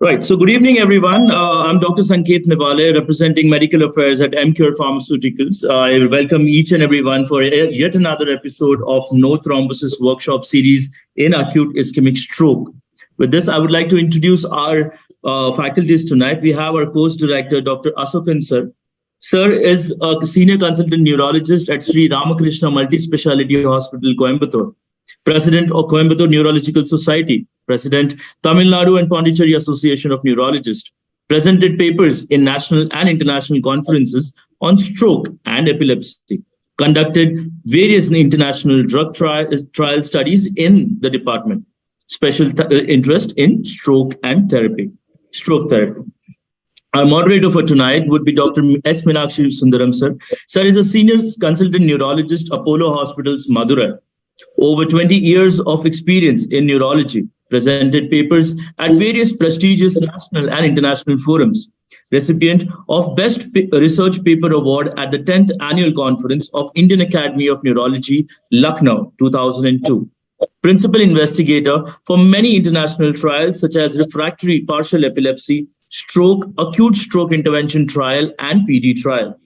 Right. So good evening, everyone. I'm Dr. Sanket Nivale, representing medical affairs at Emcure Pharmaceuticals. I welcome each and everyone for yet another episode of No Thrombosis Workshop series in acute ischemic stroke. With this, I would like to introduce our faculties tonight. We have our course director, Dr. Asokan sir. Sir is a senior consultant neurologist at Sri Ramakrishna Multi-Speciality Hospital, Coimbatore. President of Coimbatore Neurological Society, President Tamil Nadu and Pondicherry Association of Neurologists, presented papers in national and international conferences on stroke and epilepsy, conducted various international drug trial studies in the department, special interest in stroke therapy. Our moderator for tonight would be Dr. S. Meenakshi Sundaram sir. Sir is a senior consultant neurologist, Apollo Hospitals, Madurai. Over 20 years of experience in neurology, presented papers at various prestigious national and international forums, recipient of Best Research Paper Award at the 10th Annual Conference of Indian Academy of Neurology, Lucknow, 2002. Principal investigator for many international trials such as refractory partial epilepsy, stroke, acute stroke intervention trial, and PD trial.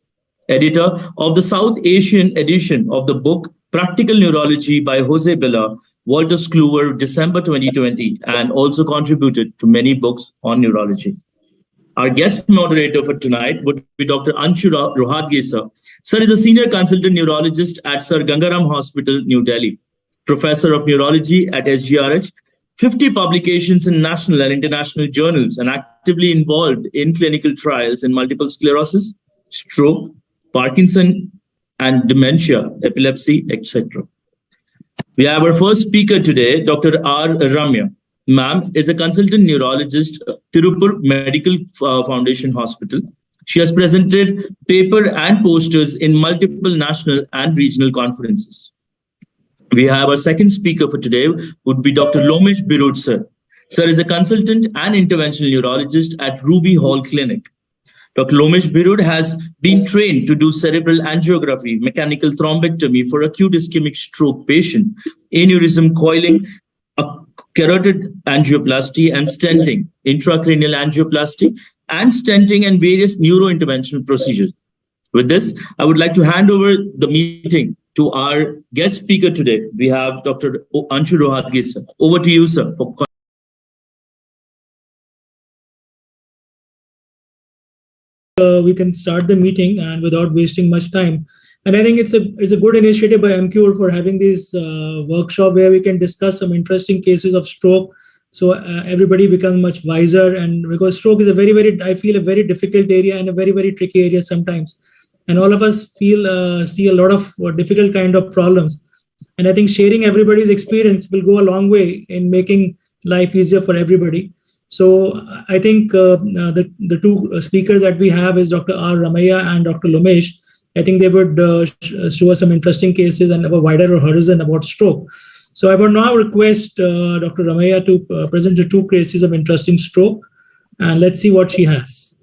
Editor of the South Asian edition of the book Practical Neurology by Jose Bella, Walter Kluwer, December 2020, and also contributed to many books on neurology. Our guest moderator for tonight would be Dr. Anshu Rohadge. Sir is a senior consultant neurologist at Sir Gangaram Hospital, New Delhi, professor of neurology at SGRH, 50 publications in national and international journals, and actively involved in clinical trials in multiple sclerosis, stroke, Parkinson, and dementia, epilepsy, etc. We have our first speaker today, Dr. R. Ramya. Ma'am is a consultant neurologist, Tirupur Medical Foundation Hospital. She has presented paper and posters in multiple national and regional conferences. We have our second speaker for today would be Dr. Lomesh Birud, sir. Sir is a consultant and interventional neurologist at Ruby Hall Clinic. Dr. Lomesh Birud has been trained to do cerebral angiography, mechanical thrombectomy for acute ischemic stroke patient, aneurysm coiling, carotid angioplasty and stenting, intracranial angioplasty, and stenting and various neurointerventional procedures. With this, I would like to hand over the meeting to our guest speaker today. We have Dr. Anshu Rohadge, sir. Over to you, sir. We can start the meeting and without wasting much time. And I think it's a good initiative by Emcure for having this workshop where we can discuss some interesting cases of stroke. So everybody becomes much wiser, and because stroke is I feel a very difficult area and a very, very tricky area sometimes. And all of us see a lot of difficult kind of problems. And I think sharing everybody's experience will go a long way in making life easier for everybody. So I think the two speakers that we have is Dr. R. Ramaya and Dr. Lomesh. I think they would show us some interesting cases and have a wider horizon about stroke. So I would now request Dr. Ramaya to present the two cases of interesting stroke, and let's see what she has.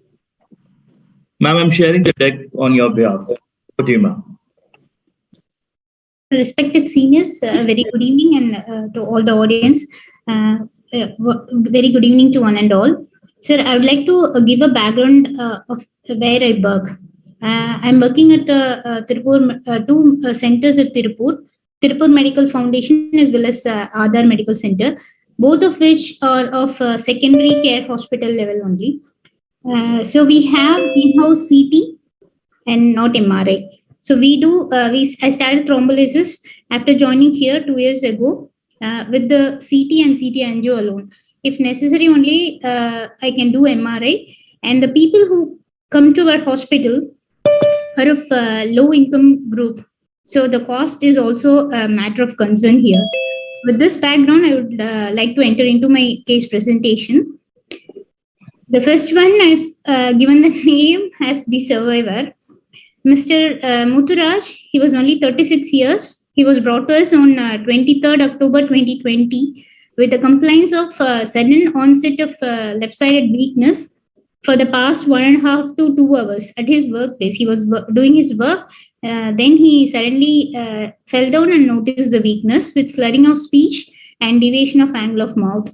Ma'am, I'm sharing the deck on your behalf. Over to you, ma'am. Respected seniors, very good evening, and to all the audience. Very good evening to one and all. Sir, I would like to give a background of where I work. I'm working at Tirupur, two centers at Tirupur Medical Foundation as well as Aadhar Medical Center, both of which are of secondary care hospital level only. So we have in-house CT and not MRI. So I started thrombolysis after joining here 2 years ago. With the CT and CT angio alone. If necessary, only I can do MRI. And the people who come to our hospital are of low income group. So the cost is also a matter of concern here. With this background, I would like to enter into my case presentation. The first one, I've given the name as the survivor. Mr. Mutturaj, he was only 36 years. He was brought to us on 23rd October 2020 with a complaint of sudden onset of left-sided weakness for the past 1.5 to 2 hours at his workplace. He was doing his work. Then he suddenly fell down and noticed the weakness with slurring of speech and deviation of angle of mouth.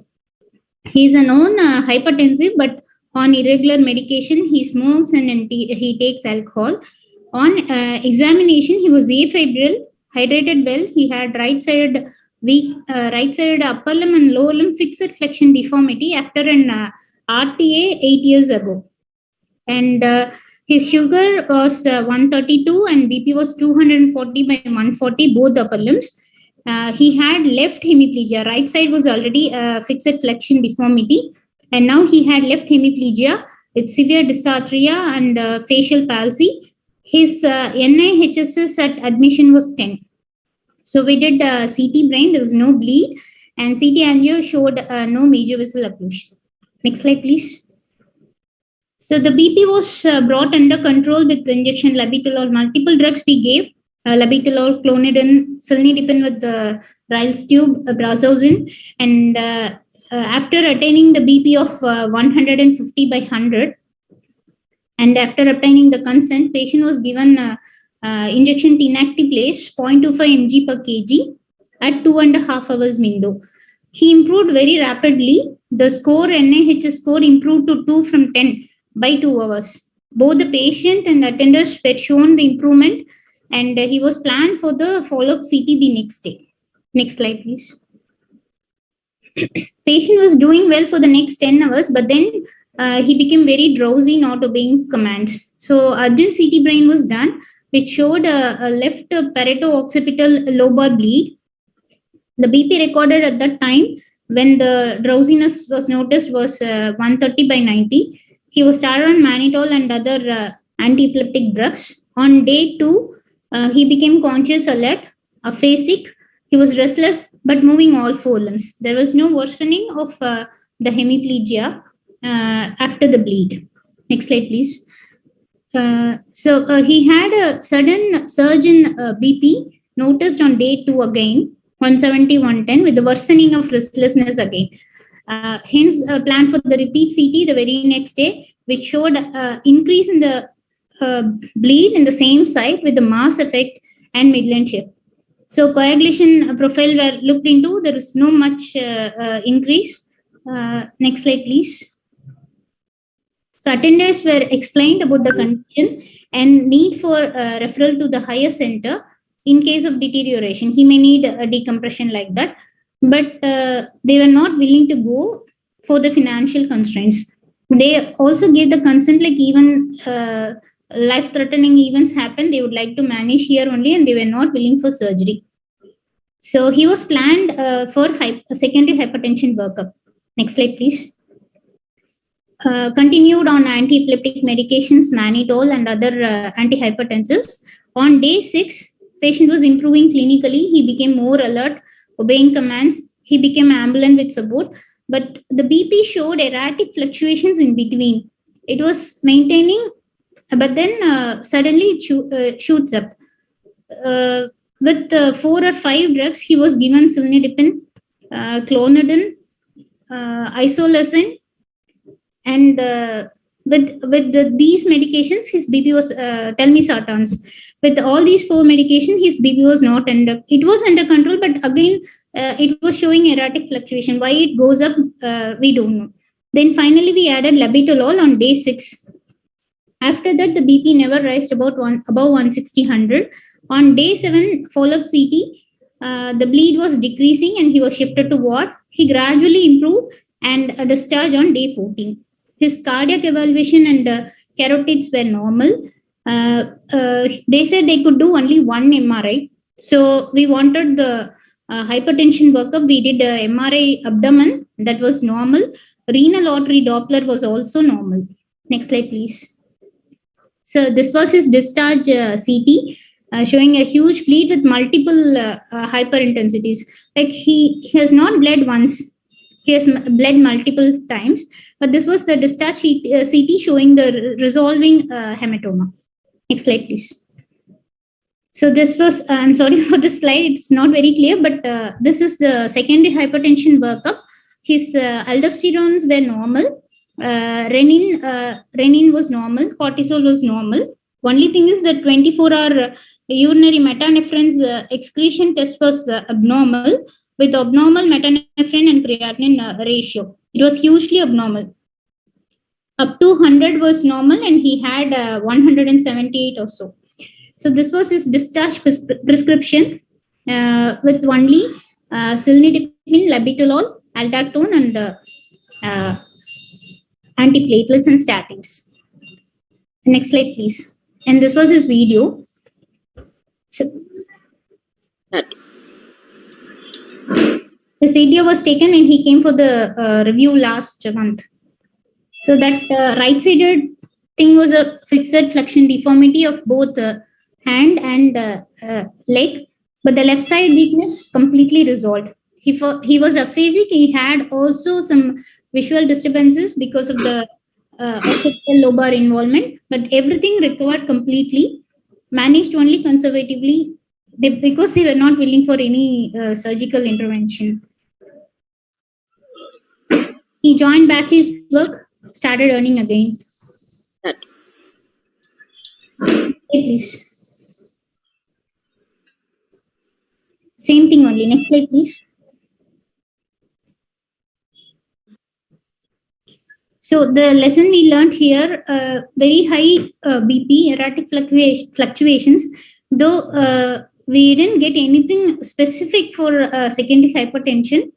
He is a known hypertensive, but on irregular medication. He smokes and he takes alcohol. On examination, he was afebrile, hydrated well. He had right-sided upper limb and lower limb fixed flexion deformity after an RTA 8 years ago. And his sugar was 132 and BP was 240 by 140, both upper limbs. He had left hemiplegia. Right side was already fixed flexion deformity. And now he had left hemiplegia with severe dysarthria and facial palsy. His NIHSS at admission was 10. So we did CT brain, there was no bleed, and CT angio showed no major vessel occlusion. Next slide, please. So the BP was brought under control with the injection labetalol. Multiple drugs we gave, labetalol, clonidine, cilnidipine with the Ryle's tube, brazosine, and after attaining the BP of 150 by 100, and after obtaining the consent, patient was given injection tenactiplase 0.25 mg per kg at 2.5 hours window. He improved very rapidly. The score, NIHS score, improved to 2 from 10 by 2 hours. Both the patient and the attenders were shown the improvement, and he was planned for the follow-up CT the next day. Next slide, please. Patient was doing well for the next 10 hours, but then he became very drowsy, not obeying commands. So urgent CT brain was done, which showed a left parieto-occipital lobar bleed. The BP recorded at that time when the drowsiness was noticed was 130 by 90. He was started on mannitol and other anti-epileptic drugs. On day 2, he became conscious, alert, aphasic. He was restless but moving all 4 limbs. There was no worsening of the hemiplegia after the bleed. Next slide, please. So he had a sudden surge in BP noticed on day 2 again, 170, 110, with the worsening of restlessness again. Hence, planned for the repeat CT the very next day, which showed increase in the bleed in the same site with the mass effect and midline shift. So coagulation profile were looked into. There is no much increase. Next slide, please. So attenders were explained about the condition and need for referral to the higher center in case of deterioration. He may need a decompression like that, but they were not willing to go for the financial constraints. They also gave the consent, like even life-threatening events happen, they would like to manage here only, and they were not willing for surgery. So he was planned for secondary hypertension workup. Next slide, please. Continued on anti-epileptic medications, mannitol and other antihypertensives. On day 6, patient was improving clinically. He became more alert, obeying commands. He became ambulant with support. But the BP showed erratic fluctuations in between. It was maintaining, but then suddenly it shoots up. With 4 or 5 drugs, he was given cilnidipine, clonidine, isoleucine, and with these medications, his BP was telmisartans. With all these 4 medications, his BP was not under. It was under control, but again, it was showing erratic fluctuation. Why it goes up, we don't know. Then finally, we added labetalol on day 6. After that, the BP never raised above 160/100. On day 7 follow-up CT, the bleed was decreasing and he was shifted to ward. He gradually improved and discharged on day 14. His cardiac evaluation and carotids were normal. They said they could do only 1 MRI. So we wanted the hypertension workup. We did MRI abdomen, that was normal. Renal artery Doppler was also normal. Next slide, please. So this was his discharge CT, showing a huge bleed with multiple hyperintensities. Like he has not bled once, he has bled multiple times, but this was the discharge CT showing the resolving hematoma. Next slide, please. So this was, I'm sorry for this slide, it's not very clear, but this is the secondary hypertension workup. His aldosterones were normal. Renin was normal, cortisol was normal. Only thing is that 24-hour urinary metanephrine's excretion test was abnormal, with abnormal metanephrin and creatinine ratio. It was hugely abnormal. Up to 100 was normal, and he had 178 or so. So this was his discharge prescription with only cilnidipine, labetalol, aldactone, and antiplatelets and statins. Next slide, please. And this was his video. So, this video was taken when he came for the review last month. So that right-sided thing was a fixed flexion deformity of both hand and leg, but the left side weakness completely resolved. He was aphasic. He had also some visual disturbances because of the occipital lobar involvement, but everything recovered completely, managed only conservatively because they were not willing for any surgical intervention. He joined back his work, started earning again. Please. Same thing only. Next slide, please. So the lesson we learned here, very high BP, erratic fluctuations, though we didn't get anything specific for secondary hypertension,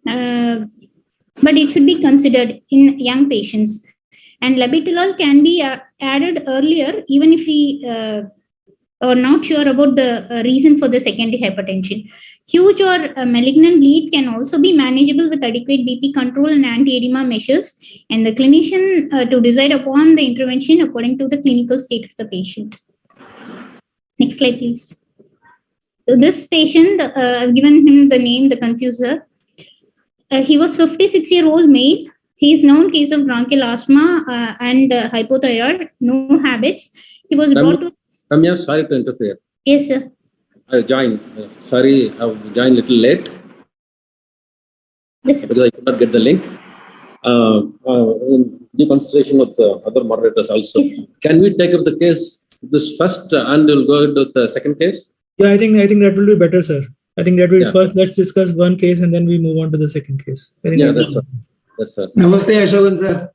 but it should be considered in young patients. And labetalol can be added earlier, even if we are not sure about the reason for the secondary hypertension. Huge or malignant bleed can also be manageable with adequate BP control and anti-edema measures, and the clinician to decide upon the intervention according to the clinical state of the patient. Next slide, please. So this patient, I've given him the name, the confuser. He was 56-year-old male. He is known case of bronchial asthma and hypothyroid, no habits. He was brought to... Ramya, sorry to interfere. Yes, sir. I joined. Sorry, I've joined a little late. That's because I could not get the link. In due consideration of the other moderators also. Yes, can we take up the case, this first, and we'll go into the second case? Yeah, I think that will be better, sir. I think that will first let's discuss one case and then we move on to the second case. That's right. That's right. Namaste, Ashokan sir.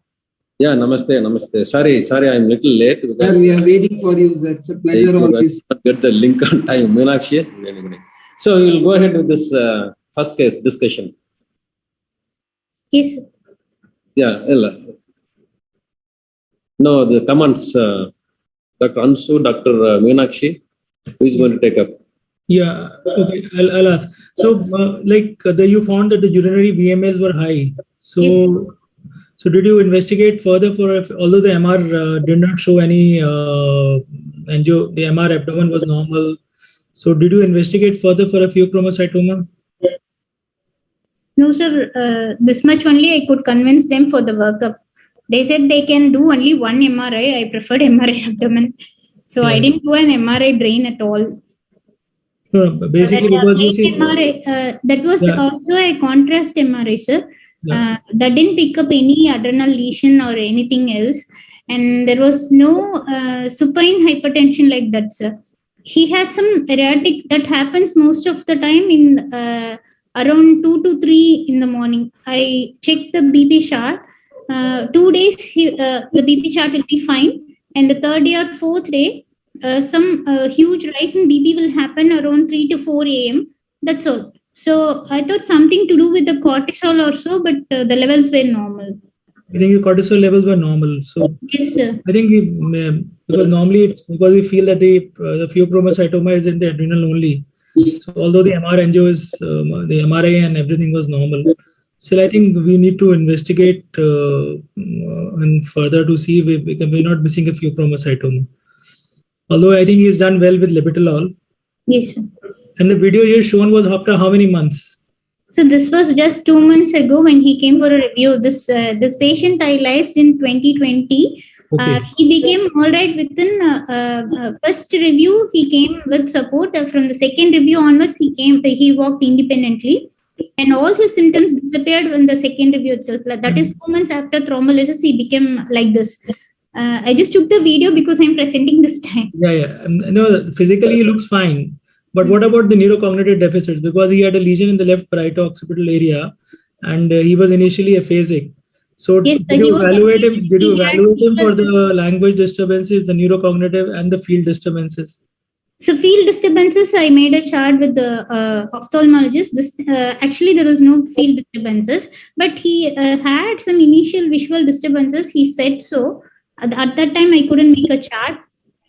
Yeah, namaste. Sorry, I'm a little late. Sir, we are waiting for you, sir. It's a pleasure always. Get the link on time, Meenakshi. So we'll go ahead with this first case discussion. Yes, sir. Yeah, Ella. No, the comments, Dr. Ansu, Dr. Meenakshi, who is going to take up? Yeah, okay, I'll ask. So, you found that the urinary VMAs were high. So, yes. So did you investigate further although the MR did not show any angio, the MR abdomen was normal. So did you investigate further for a pheochromocytoma? No, sir. This much only I could convince them for the workup. They said they can do only one MRI. I preferred MRI abdomen. So I didn't do an MRI brain at all. No, basically because you see... MRI, that was also a contrast MRI, sir. That didn't pick up any adrenal lesion or anything else. And there was no supine hypertension like that, sir. He had some erratic, that happens most of the time in around 2 to 3 in the morning. I checked the BP chart. 2 days, the BP chart will be fine. And the third day or fourth day, some huge rise in BP will happen around 3 to 4 a.m. That's all. So I thought something to do with the cortisol or so, but the levels were normal. I think your cortisol levels were normal. So yes, sir. I think because normally it's because we feel that the pheochromocytoma is in the adrenal only. So although the MR angio is the MRI and everything was normal, still I think we need to investigate and further to see if we're not missing a pheochromocytoma. Although I think he's done well with labetalol. Yes, sir. And the video here shown was after how many months? So this was just 2 months ago when he came for a review. This patient I lysed in 2020. Okay. He became all right within first review. He came with support. From the second review onwards, he walked independently. And all his symptoms disappeared in the second review itself. That is 2 months after thrombolysis, he became like this. I just took the video because I'm presenting this time. No, physically he looks fine. But what about the neurocognitive deficits? Because he had a lesion in the left parieto-occipital area and he was initially aphasic. So Yes, did you evaluate him? Did you he had evaluate him for the language disturbances, the neurocognitive, and the field disturbances? So field disturbances, I made a chart with the ophthalmologist. This actually there was no field disturbances, but he had some initial visual disturbances. He said so. At that time, I couldn't make a chart.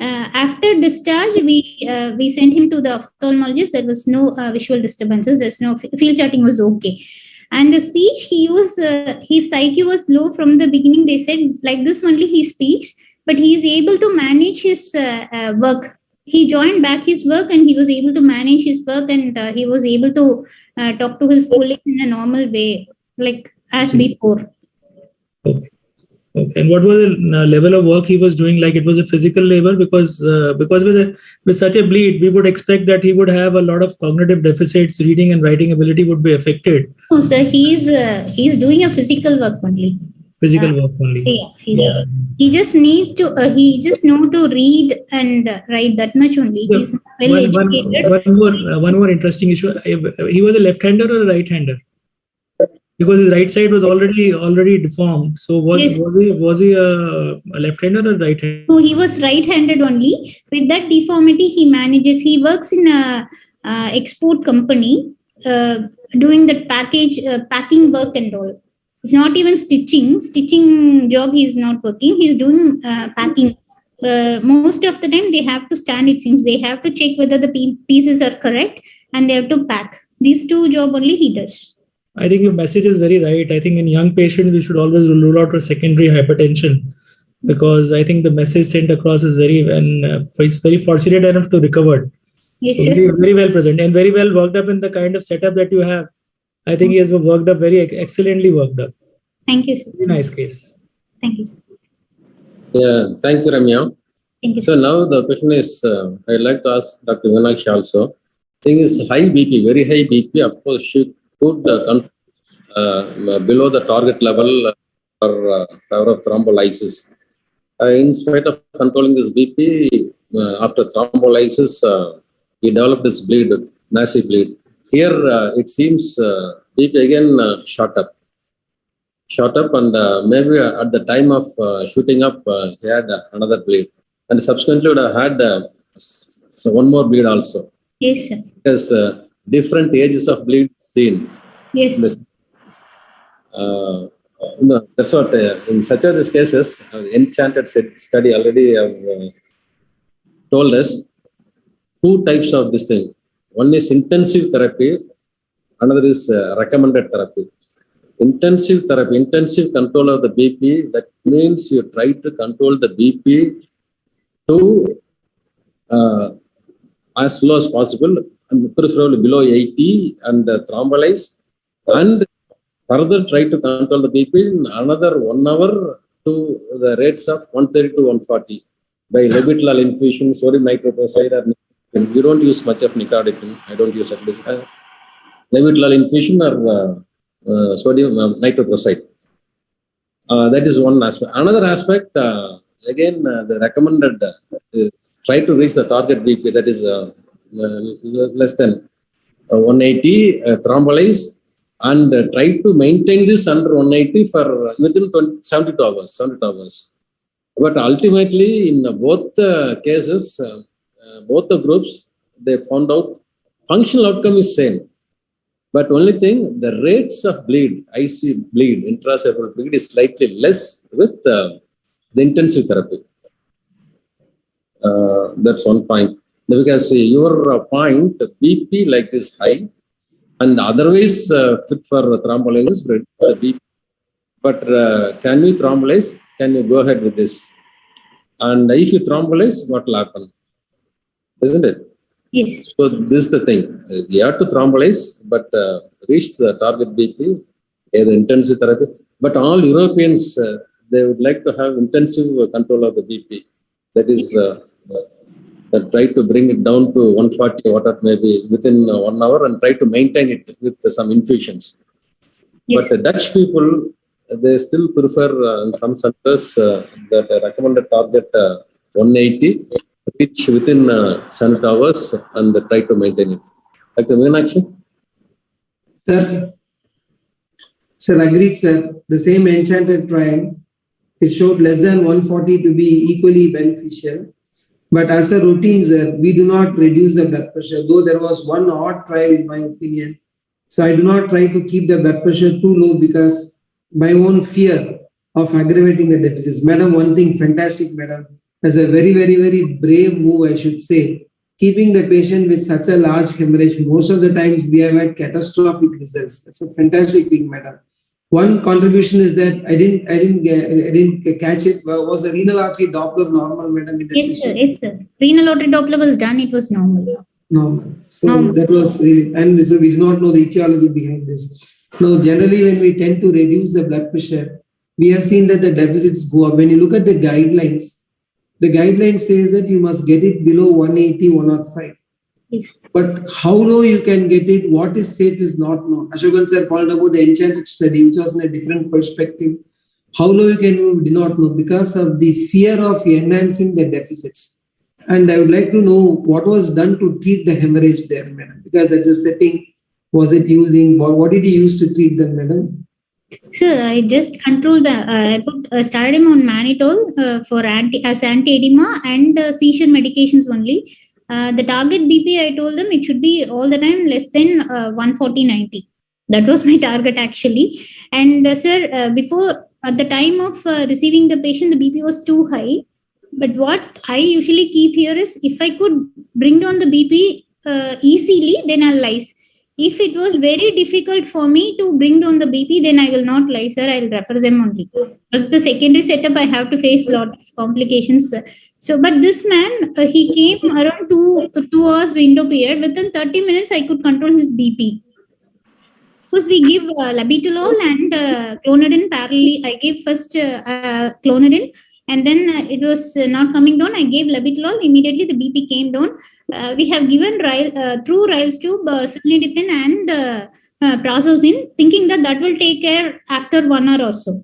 After discharge, we sent him to the ophthalmologist. There was no visual disturbances. There's no field charting was okay. And the speech he was his psyche was low from the beginning. They said like this only he speaks, but he is able to manage his work. He joined back his work and he was able to manage his work, and he was able to talk to his colleagues in a normal way, like as before. Okay. Okay. And what was the level of work he was doing? Like it was a physical labor, because with such a bleed, we would expect that he would have a lot of cognitive deficits. Reading and writing ability would be affected. No, sir, he's doing a physical work only. Physical work only. Yeah, he just need to he just know to read and write, that much only. Yeah. He's well educated. One more interesting issue. He was a left-hander or a right-hander? Because his right side was already deformed. So was he a left-hander or right-hander? No, he was right-handed only. With that deformity, he manages. He works in a export company, doing that packing work and all. It's not even stitching job. He's not working. He's doing packing. Most of the time they have to stand. It seems they have to check whether the pieces are correct, and they have to pack. These two job only he does. I think your message is very right. I think in young patients we should always rule out for secondary hypertension, because I think the message sent across is he's very fortunate enough to recover. Yes, so very well present and very well worked up in the kind of setup that you have. I think he has worked up very excellently worked up. Thank you, sir. Very nice case. Thank you, sir. Yeah, thank you, Ramya. Thank you, so now the question is, I'd like to ask Dr. Meenakshi also. Thing is high BP, very high BP. Of course, she could below the target level for power of thrombolysis. In spite of controlling this BP, after thrombolysis, he developed this bleed, massive bleed. Here, it seems BP again shot up, and maybe at the time of shooting up, he had another bleed, and subsequently would have had one more bleed also. Yes, sir. Because different ages of bleed seen. Yes. No, that's what in such of these cases, Enchanted study already have told us two types of this thing. One is intensive therapy, another is recommended therapy. Intensive therapy, intensive control of the BP, that means you try to control the BP to as low as possible, and preferably below 80, and thrombolyze, and further try to control the BP in another 1 hour to the rates of 130 to 140 by labital infusion, sodium nitroprusside, or you don't use much of nicardipine. I don't use at least labital infusion or sodium nitroprusside. That is one aspect. Another aspect, again, the recommended try to reach the target BP, that is less than 180, thrombolyze, and try to maintain this under 180 for within 72 hours. But ultimately, in both the cases, both the groups, they found out functional outcome is same. But only thing, the rates of bleed, IC bleed, intracerebral bleed, is slightly less with the intensive therapy. That's one point. Because your point, BP like this high, and otherwise fit for thrombolysis, but can we thrombolyze? Can you go ahead with this? And if you thrombolyze, what will happen? Isn't it? Yes. So this is the thing. You have to thrombolyze, but reach the target BP, either intensive therapy. But all Europeans, they would like to have intensive control of the BP. That is, try to bring it down to 140 water maybe within 1 hour, and try to maintain it with some infusions. Yes. But the Dutch people, they still prefer in some centers that recommended target 180, reach within 7 hours, and try to maintain it. Dr. Meenakshi? Sir? Sir, agreed, sir. The same Enchanted trial, it showed less than 140 to be equally beneficial. But as a routine, sir, we do not reduce the blood pressure, though there was one odd trial in my opinion. So I do not try to keep the blood pressure too low because my own fear of aggravating the deficits. Madam, one thing, fantastic, madam. As a very, very, very brave move, I should say. Keeping the patient with such a large hemorrhage, most of the times we have had catastrophic results. That's a fantastic thing, madam. One contribution is that I didn't catch it. Was the renal artery Doppler normal, madam? Yes, sir. Yes, sir. Renal artery Doppler was done. It was normal. Normal. So normal. That was really, and so we do not know the etiology behind this. Now, generally, when we tend to reduce the blood pressure, we have seen that the deficits go up. When you look at the guidelines says that you must get it below 180, 105. Yes. But how low you can get it, what is safe is not known. Ashokan sir called about the Enchanted study, which was in a different perspective. How low you can move, do not know because of the fear of enhancing the deficits. And I would like to know what was done to treat the hemorrhage there, madam, because that's a setting. Was it using, what did he use to treat them, madam? Sir, I just controlled the. I started him on mannitol for anti-edema and seizure medications only. The target BP, I told them it should be all the time less than 140/90. That was my target actually. And sir, before at the time of receiving the patient, the BP was too high. But what I usually keep here is if I could bring down the BP easily, then I'll lyse. If it was very difficult for me to bring down the BP, then I will not lie, sir. I'll refer them only. As the secondary setup, I have to face a lot of complications. So, but this man, he came around 2 hours window period. Within 30 minutes, I could control his BP. Because we give labetalol and clonidine parallelly. I gave first clonidine. And then it was not coming down. I gave labetalol. Immediately the BP came down. We have given through Riles tube, cilnidipine and prazosin, thinking that will take care after 1 hour or so.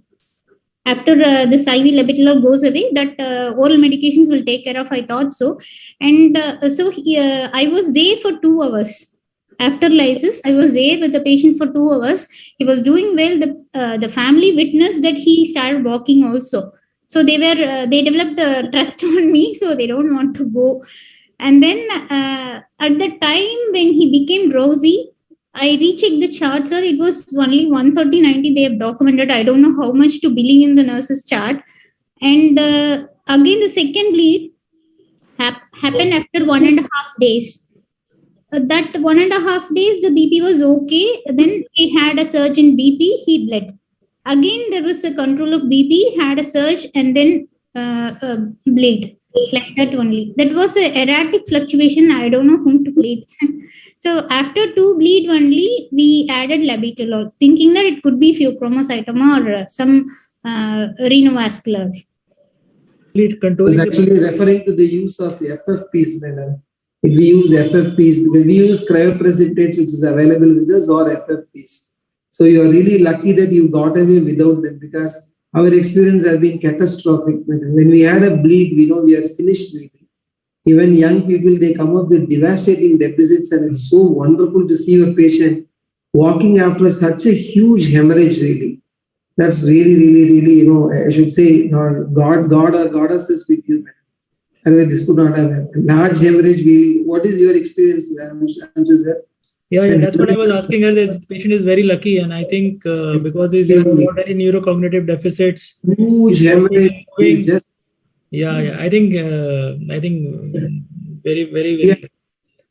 After this IV labetalol goes away, that oral medications will take care of, I thought so. And I was there for 2 hours. After lysis, I was there with the patient for 2 hours. He was doing well. The family witnessed that he started walking also. So they developed trust on me, so they don't want to go. And then at the time when he became drowsy, I rechecked the chart, sir. It was only 130/90 they have documented. I don't know how much to billing in the nurse's chart. And again, the second bleed happened after 1.5 days. That 1.5 days, the BP was okay. Then he had a surge in BP, he bled. Again, there was a control of BP, had a surge, and then bleed. Like that only. That was an erratic fluctuation. I don't know whom to blame. So after 2 bleed only, we added labetalol, thinking that it could be pheochromocytoma or some renovascular. I was actually referring to the use of FFPs, madam. If we use FFPs, because we use cryoprecipitates, which is available with us, or FFPs. So you are really lucky that you got away without them, because our experience has been catastrophic. When we had a bleed, we know we are finished really. Even young people, they come up with devastating deficits, and it's so wonderful to see your patient walking after such a huge hemorrhage really. That's really, really, really, I should say, God or goddesses with you. Anyway, this could not have happened. Large hemorrhage really. What is your experience, Anshu sir? Yeah, that's what I was asking her. This patient is very lucky, and I think because he's not any neurocognitive deficits, huge hemorrhage is just. Yeah. I think very, very, very. Yeah.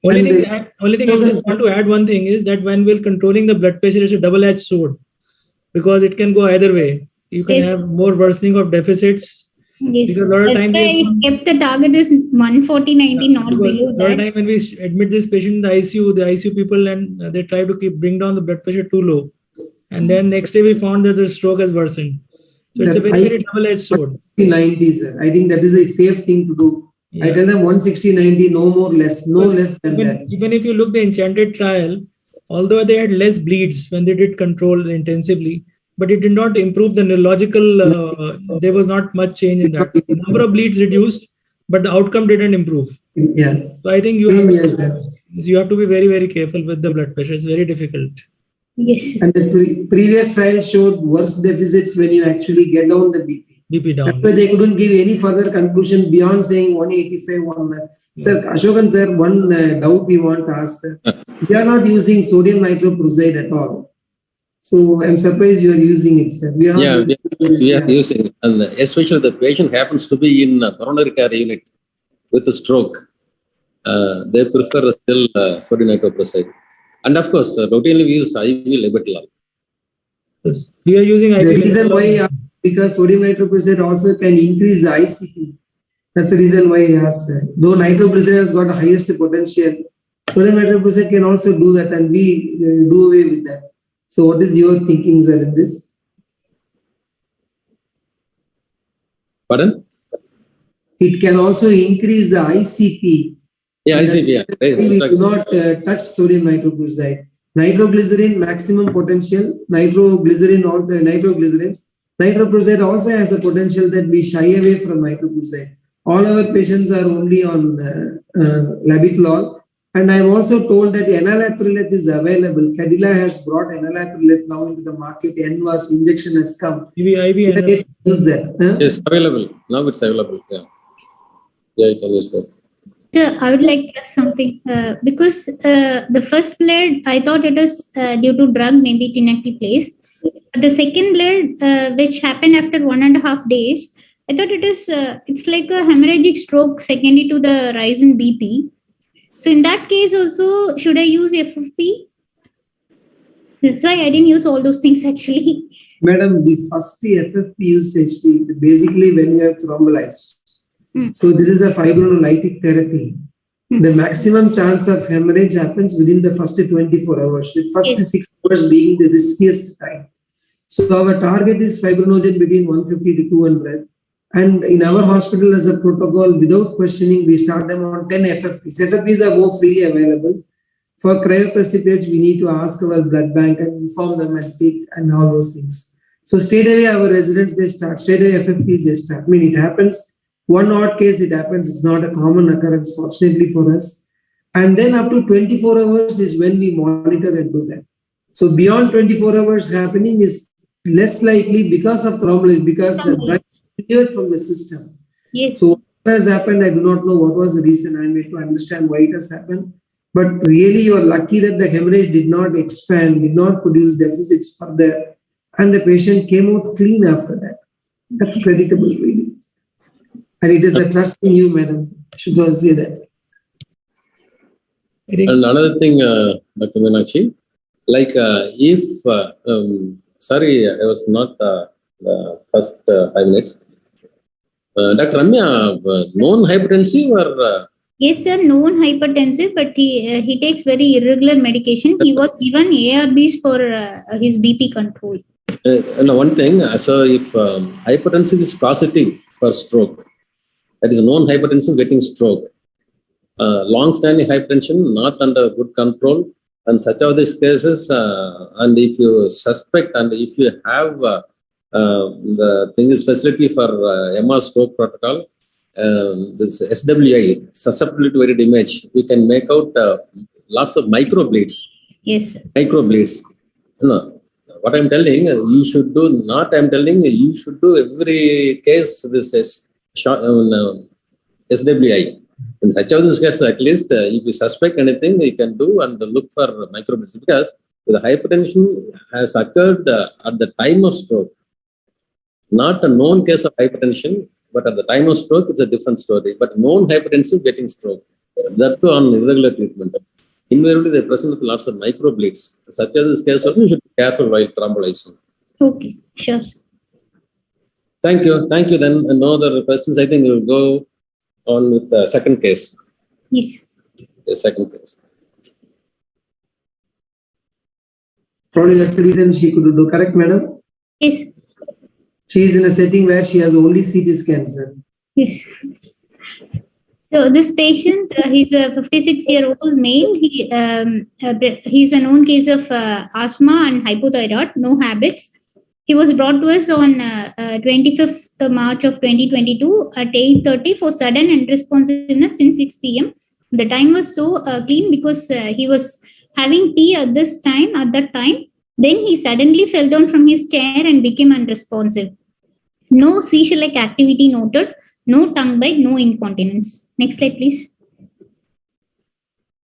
Only thing I just want to add one thing is that when we're controlling the blood pressure, it's a double-edged sword, because it can go either way. You can have more worsening of deficits. Yes. Because a lot of times I kept the target is 140/90, not below that. A lot of time when we admit this patient in the ICU people, and they try to bring down the blood pressure too low, and then next day we found that the stroke has worsened. So it's a very, very double-edged sword. 90, sir. I think that is a safe thing to do. Yeah. I tell them 160/90, no more, less, no less than that. Even if you look the Enchanted trial, although they had less bleeds when they did control intensively, but it did not improve the neurological, there was not much change in that. The number of bleeds reduced, but the outcome didn't improve. Yeah. So I think you have to be very, very careful with the blood pressure. It's very difficult. Yes. And the previous trial showed worse deficits when you actually get down the BP. BP down. That's why they couldn't give any further conclusion beyond saying 185, 1. Sir, Ashokan sir, one doubt we want to ask. Sir. We are not using sodium nitroprusside at all. So I'm surprised you are using it, sir. We are not we are using, and especially the patient happens to be in coronary care unit with a stroke. They prefer still sodium nitroprusside. And of course, routinely we use IV labetalol. Yes. We are using IV. The reason why, because sodium nitroprusside also can increase the ICP. That's the reason why I asked. Though nitroprusside has got the highest potential, sodium nitroprusside can also do that, and we do away with that. So what is your thinking, sir, in this? Pardon? It can also increase the ICP. Yeah, ICP. Yeah. We do not touch sodium nitroprusside. Nitroglycerin maximum potential. Nitroglycerin nitroprusside also has a potential that we shy away from nitroprusside. All our patients are only on labetalol. And I am also told that enalaprilate is available. Cadila has brought enalaprilate now into the market. NVAS injection has come. IV use that. Huh? Yes, available. Now it's available. Yeah. Yeah, you can use that. So I would like to ask something because the first blood, I thought it was due to drug, maybe tenecteplase. The second blood, which happened after 1.5 days, I thought it is it's like a hemorrhagic stroke secondary to the rise in BP. So in that case also, should I use FFP? That's why I didn't use all those things actually. Madam, the first FFP usage, basically when you have thrombolized. So this is a fibrinolytic therapy. The maximum chance of hemorrhage happens within the first 24 hours, with first 6 hours being the riskiest time. So our target is fibrinogen between 150 to 200. And in our hospital as a protocol, without questioning, we start them on 10 FFPs. FFPs are more freely available. For cryoprecipitates, we need to ask our blood bank and inform them and take and all those things. So straight away, our residents, they start. Straight away, FFPs, they start. I mean, it happens. One odd case, it happens. It's not a common occurrence, fortunately for us. And then up to 24 hours is when we monitor and do that. So beyond 24 hours happening is less likely because of thrombolysis, because the blood is cleared from the system. Yes. So what has happened, I do not know what was the reason. I need to understand why it has happened. But really, you are lucky that the hemorrhage did not expand, did not produce deficits further, and the patient came out clean after that. That's creditable, really. And it is a trust in you, madam. I should also say that. And another thing, Dr. Meenakshi, like if, sorry, I was not the first 5 minutes. Dr. Ramya, known hypertensive or? Yes, sir, known hypertensive, but he takes very irregular medication. He was given ARBs for his BP control. And one thing, so if hypertensive is causative for stroke, that is known hypertensive getting stroke. Long-standing hypertension not under good control, and such of these cases, and if you suspect and if you have the thing is facility for MR stroke protocol, this SWI, susceptibility to varied image, we can make out lots of microbleeds. Yes. Microbleeds. No, what I'm telling you should do, not I'm telling you should do every case this SWI. In such of this case, at least if you suspect anything, you can do and look for microbleeds, because the hypertension has occurred at the time of stroke. Not a known case of hypertension, but at the time of stroke, it's a different story. But known hypertensive getting stroke, that too on irregular treatment. Invariably, they present with lots of microbleeds. Such as this case, also you should be careful while thrombolizing. Okay, sure. Thank you. Thank you. Then no other questions. I think we'll go on with the second case. Yes. The second case. Probably that's the reason she could do, correct, madam? Yes. She is in a setting where she has only CT scans. Yes. So this patient, he's a 56-year-old male. He's a known case of asthma and hypothyroid, no habits. He was brought to us on 25th March of 2022 at 8:30 for sudden unresponsiveness since 6 p.m. The time was so clean because he was having tea at that time. Then he suddenly fell down from his chair and became unresponsive. No seizure-like activity noted, no tongue bite, no incontinence. Next slide, please.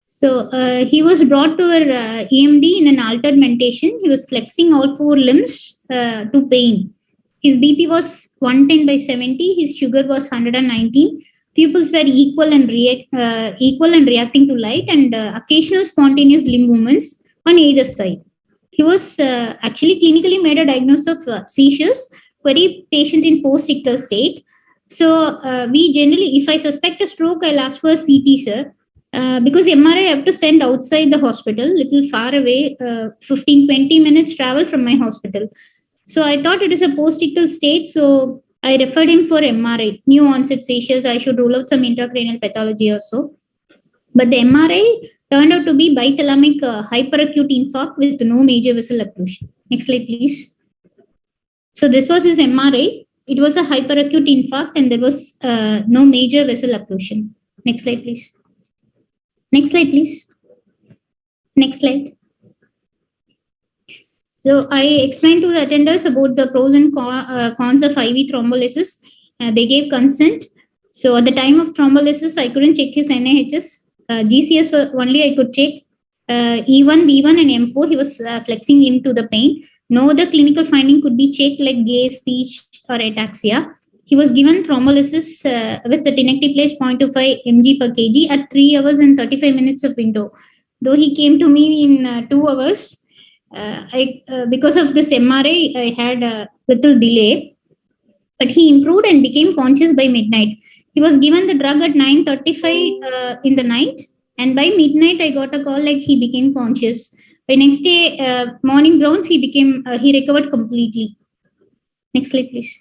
So he was brought to our EMD in an altered mentation. He was flexing all 4 limbs to pain. His BP was 110/70. His sugar was 119. Pupils were equal and reacting to light, and occasional spontaneous limb movements on either side. He was actually clinically made a diagnosis of seizures, query patient in post-ictal state. So we generally, if I suspect a stroke, I'll ask for a CT, sir. Because MRI I have to send outside the hospital, little far away, 15-20 minutes travel from my hospital. So I thought it is a post-ictal state, so I referred him for MRI. New onset seizures, I should rule out some intracranial pathology also. But the MRI turned out to be bithalamic hyperacute infarct with no major vessel occlusion. Next slide, please. So this was his MRI. It was a hyperacute infarct and there was no major vessel occlusion. Next slide, please. Next slide, please. Next slide. So I explained to the attenders about the pros and cons of IV thrombolysis. They gave consent. So at the time of thrombolysis, I couldn't check his NIHs. GCS only I could check. E1, B1 and M4, he was flexing into the pain. No other clinical finding could be checked like gaze, speech or ataxia. He was given thrombolysis with the tenecteplase 0.25 mg per kg at 3 hours and 35 minutes of window. Though he came to me in 2 hours, because of this MRI, I had a little delay, but he improved and became conscious by midnight. He was given the drug at 9:35 in the night, and by midnight I got a call like he became conscious. By next day morning grounds, he recovered completely. Next slide, please.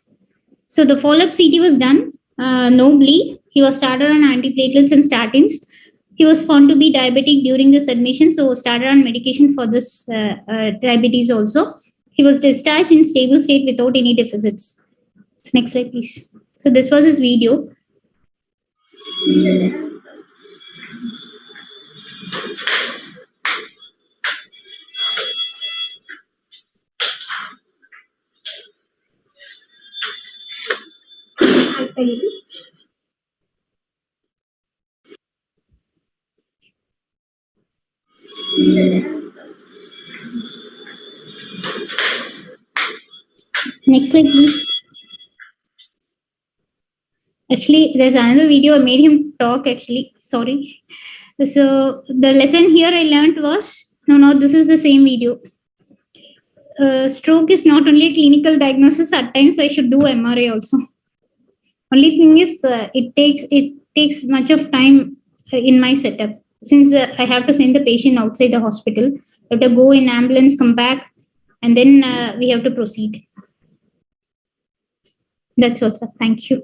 So the follow-up CT was done. No bleed. He was started on antiplatelets and statins. He was found to be diabetic during this admission, so started on medication for this diabetes also. He was discharged in stable state without any deficits. Next slide, please. So this was his video. Next slide, please. Actually, there's another video. I made him talk, actually. Sorry. So the lesson here I learned was, no, this is the same video. Stroke is not only a clinical diagnosis. At times, I should do MRI also. Only thing is, it takes much of time in my setup. Since I have to send the patient outside the hospital, I have to go in ambulance, come back, and then we have to proceed. That's all, sir. Thank you.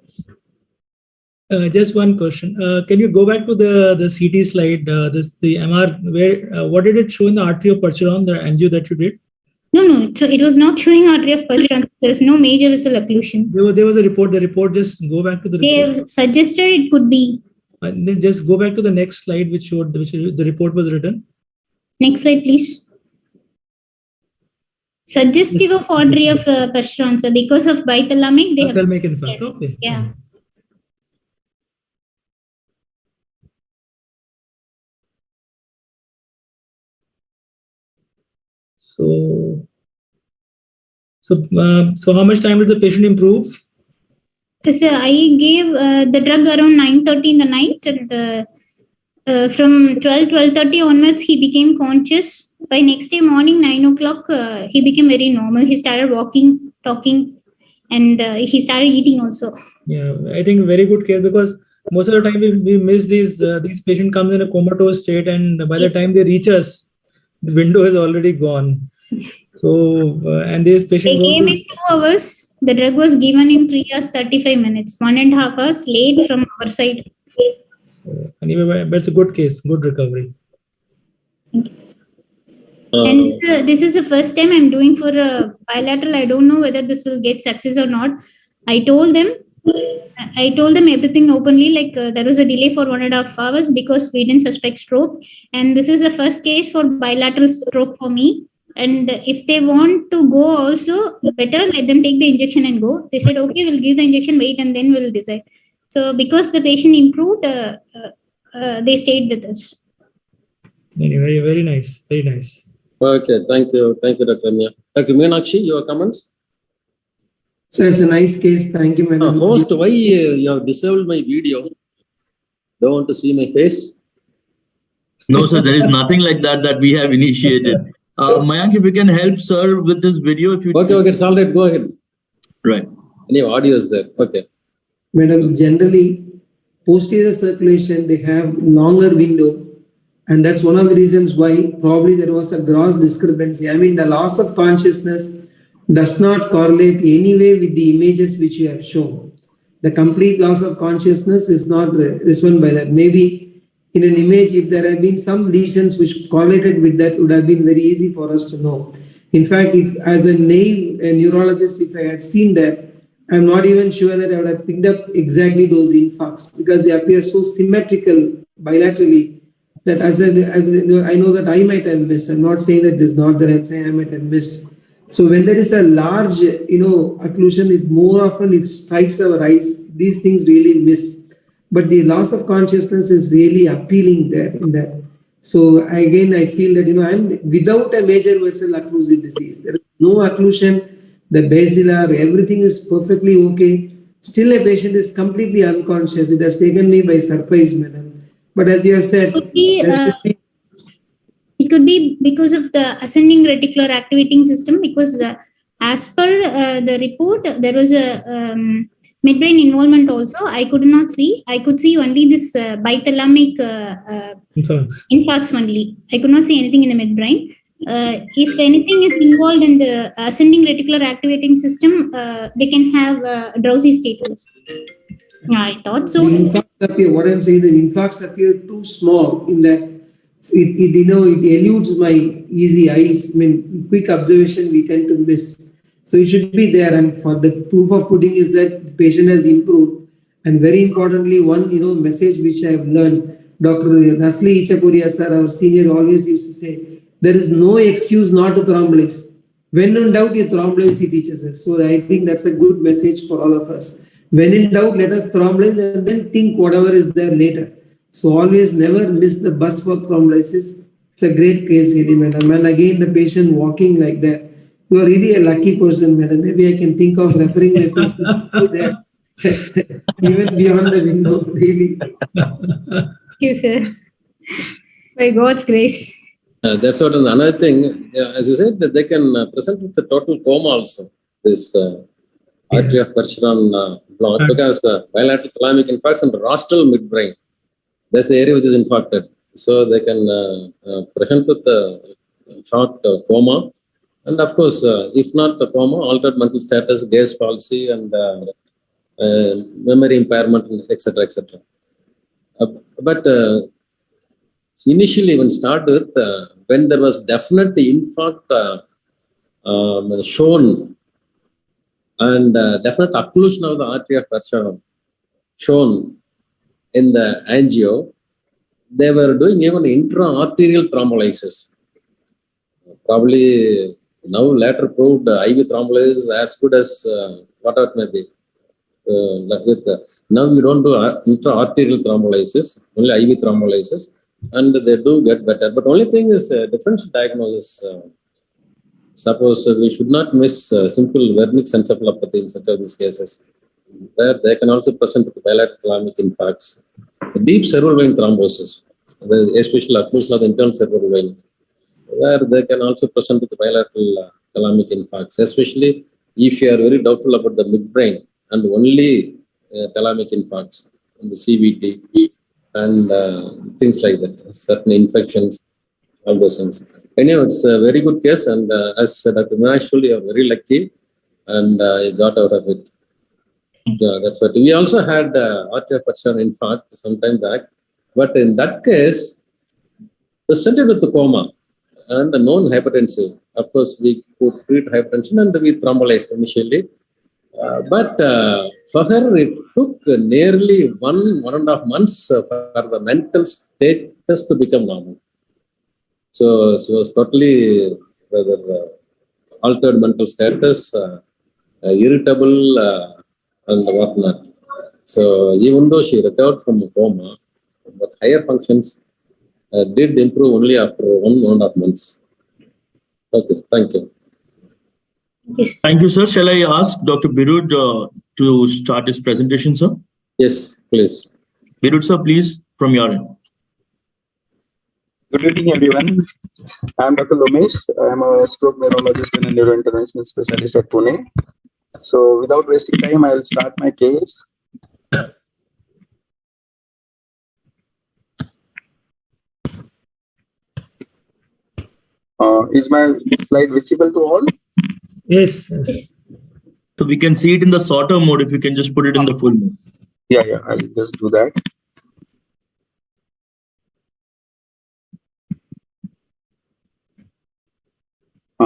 Just one question. Can you go back to the CT slide, the MR, where what did it show in the artery of Percheron, the angio that you did? No, it was not showing artery of Percheron. There's no major vessel occlusion. There was a report. The report, just go back to the report. They suggested it could be. And then just go back to the next slide, which the report was written. Next slide, please. Suggestive of artery of Percheron. So because of bithalamic, they have. Infarct. Okay. Yeah. So how much time did the patient improve? So I gave the drug around 9:30 in the night, and from 12:30 onwards, he became conscious. By next day morning, 9 o'clock, he became very normal. He started walking, talking, and he started eating also. Yeah, I think very good case, because most of the time we miss these patients come in a comatose state, and by the time they reach us, the window is already gone. So and this patient came in 2 hours. The drug was given in 3 hours 35 minutes. 1.5 hours late from our side. So anyway, but it's a good case, good recovery. And this is the first time I'm doing for a bilateral. I don't know whether this will get success or not. I told them everything openly, like there was a delay for 1.5 hours because we didn't suspect stroke. And this is the first case for bilateral stroke for me. And if they want to go also, better let them take the injection and go. They said, okay, we'll give the injection, wait, and then we'll decide. So because the patient improved, they stayed with us. Very, very nice. Very nice. Okay, thank you, Dr. Mia. Dr. Meenakshi, your comments? So it's a nice case. Thank you, madam. Host, why you have disabled my video? Don't want to see my face? No, sir, there is nothing like that we have initiated. Mayank, if you can help sir with this video. If you Okay, it's all right. Go ahead. Right. Any audio is there? Okay. Madam, generally, posterior circulation, they have longer window. And that's one of the reasons why probably there was a gross discrepancy. I mean, the loss of consciousness does not correlate anyway with the images which you have shown. The complete loss of consciousness is not responded by that. Maybe in an image, if there have been some lesions which correlated with that, would have been very easy for us to know. In fact, if as a neurologist, if I had seen that, I'm not even sure that I would have picked up exactly those infarcts because they appear so symmetrical bilaterally that I know that I might have missed. I'm not saying that this is not that I'm saying I might have missed. So when there is a large, occlusion, it more often it strikes our eyes. These things really miss. But the loss of consciousness is really appealing there in that. So again, I feel that, and without a major vessel occlusive disease, there is no occlusion, the basilar, everything is perfectly okay. Still a patient is completely unconscious. It has taken me by surprise, madam. But as you have said, it could be because of the ascending reticular activating system, because as per the report, there was a midbrain involvement also. I could not see. I could see only this bithalamic infarcts only. I could not see anything in the midbrain. If anything is involved in the ascending reticular activating system, they can have drowsy status. I thought so. The infarcts appear, what I'm saying, the infarcts appear too small in that it eludes my easy eyes. I mean, quick observation we tend to miss. So it should be there. And for the proof of pudding is that the patient has improved. And very importantly, one message which I have learned, Dr. Nasli Ichapuria sir, our senior, always used to say, there is no excuse not to thrombolyze. When in doubt, you thrombolyze, he teaches us. So I think that's a good message for all of us. When in doubt, let us thrombolyze and then think whatever is there later. So always never miss the bus for thrombolysis. It's a great case, really, madam. And again, the patient walking like that. You are really a lucky person, madam. Maybe I can think of referring my patients to there. Even beyond the window, really. Thank you, sir. By God's grace. That's what another thing. As you said, that they can present with the total coma also. This artery of Percheron block, because bilateral thalamic infarcts and rostral midbrain. That's the area which is infarcted. So they can present with the short coma. And of course, if not the coma, altered mental status, gaze palsy, and memory impairment, etc., etc. But initially, when start with, when there was definite infarct shown and definite occlusion of the artery of Percheron shown in the angio, they were doing even intra-arterial thrombolysis. Probably now later proved IV thrombolysis as good as whatever it may be. Now we don't do intra-arterial thrombolysis, only IV thrombolysis, and they do get better. But only thing is differential diagnosis. Suppose we should not miss simple Wernicke's encephalopathy in such of these cases. There they can also present with bilateral thalamic infarcts. Deep cerebral vein thrombosis, especially occlusion of the internal cerebral vein, where they can also present with bilateral thalamic infarcts, especially if you are very doubtful about the midbrain and only thalamic infarcts in the CVT and things like that, certain infections, all those things. Anyway, it's a very good case, and as Dr. Meenakshi, you are very lucky, and you got out of it. Yeah, that's what. We also had artery Percheron infarct some time back, but in that case, presented with the coma and the known hypertensive. Of course, we could treat hypertension and we thrombolyzed initially. But for her, it took nearly 1.5 months for the mental status to become normal. So she was totally whether altered mental status, irritable, and whatnot. So even though she recovered from a coma, but higher functions did improve only after 1.5 months. Okay, thank you. Thank you, sir. Shall I ask Dr. Birud to start his presentation, sir? Yes, please. Birud, sir, please, from your end. Good evening, everyone. I'm Dr. Lomesh. I'm a stroke neurologist and a neurointerventional specialist at Pune. So without wasting time, I'll start my case. Is my slide visible to all? Yes, yes. So we can see it in the sorter mode if you can just put it in the full mode. Yeah, I'll just do that.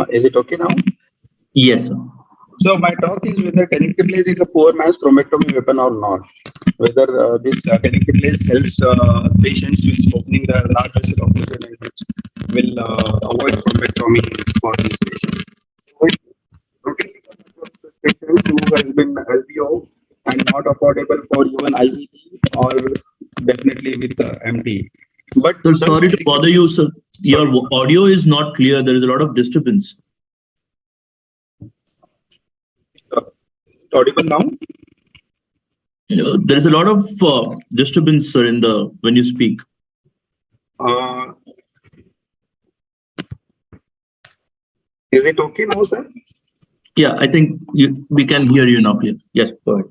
Is it okay now? Yes, sir. So my talk is whether tenecteplase is a poor man's thrombectomy weapon or not. Whether this tenecteplase helps patients with opening the large vessel occlusion and which will avoid thrombectomy for these patients. So patients who has been LVO and not affordable for even IVT or definitely with MT. But Sir, sorry to bother you, sir. Your audio is not clear. There is a lot of disturbance. Audible now? There is a lot of disturbance, sir, when you speak. Is it okay now, sir? Yeah, I think we can hear you now. Yes, go ahead.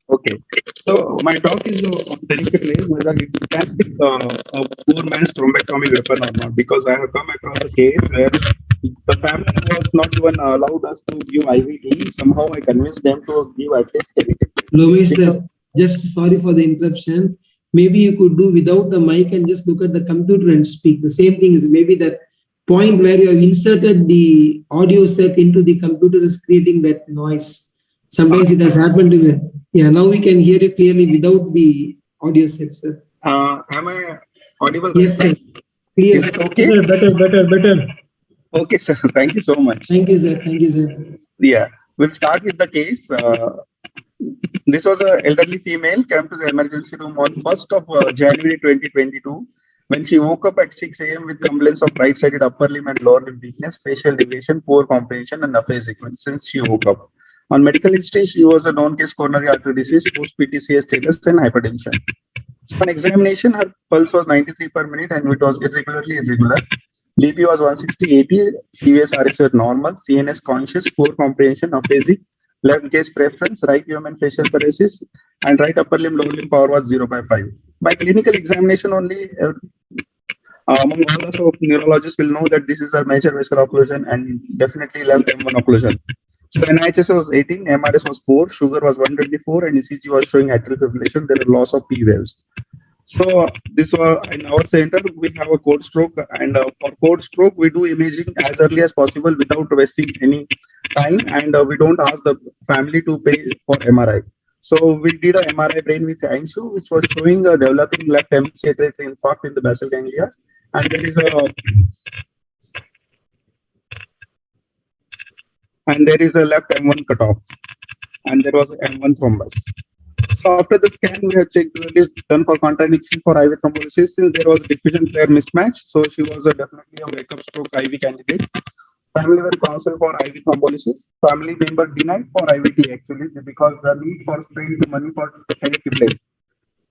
Okay. So my talk is on tenecteplase, whether it can be a poor man's thrombectomy weapon or not, because I have come across a case where the family was not even allowed us to give IVT. Somehow I convinced them to give at least tenecteplase. Lomesh, sir, just sorry for the interruption. Maybe you could do without the mic and just look at the computer and speak. The same thing is maybe that point where you have inserted the audio set into the computer is creating that noise. Sometimes it has happened to me. Yeah, now we can hear you clearly without the audio set, sir. Am I audible? Yes, sir. Clear. Is it okay? Better. Okay, sir. Thank you so much. Thank you, sir. Thank you, sir. Yeah, we'll start with the case. This was an elderly female came to the emergency room on 1st of January 2022 when she woke up at 6 a.m. with complaints of right-sided upper limb and lower limb weakness, facial deviation, poor comprehension, and aphasic since she woke up. On medical history, she was a known case coronary artery disease, post-PTCA status, and hypertension. On examination, her pulse was 93 per minute and it was irregular. BP was 160/80, CVS RH were normal, CNS conscious, poor comprehension, aphasic, left gaze preference, right human facial paresis, and right upper limb, lower limb power was 0.5. By clinical examination only, among all us neurologists will know that this is a major vessel occlusion and definitely left M1 occlusion. So NIHS was 18, MRS was 4, sugar was 124, and ECG was showing atrial fibrillation. There were loss of P waves. So this was in our center. We have a code stroke, and for code stroke, we do imaging as early as possible without wasting any time, and we don't ask the family to pay for MRI. So we did a MRI brain with IMSU, which was showing a developing left hemiatrial infarct in the basal ganglia, and there is a left M1 cutoff, and there was M1 thrombus. So after the scan, we had checked the list done for contraindication for IV thrombolysis. There was diffusion flare mismatch, so she was definitely a wake-up stroke IV candidate. Family were counseled for IV thrombolysis. Family member denied for IVT actually because the need for spending money for tenecteplase.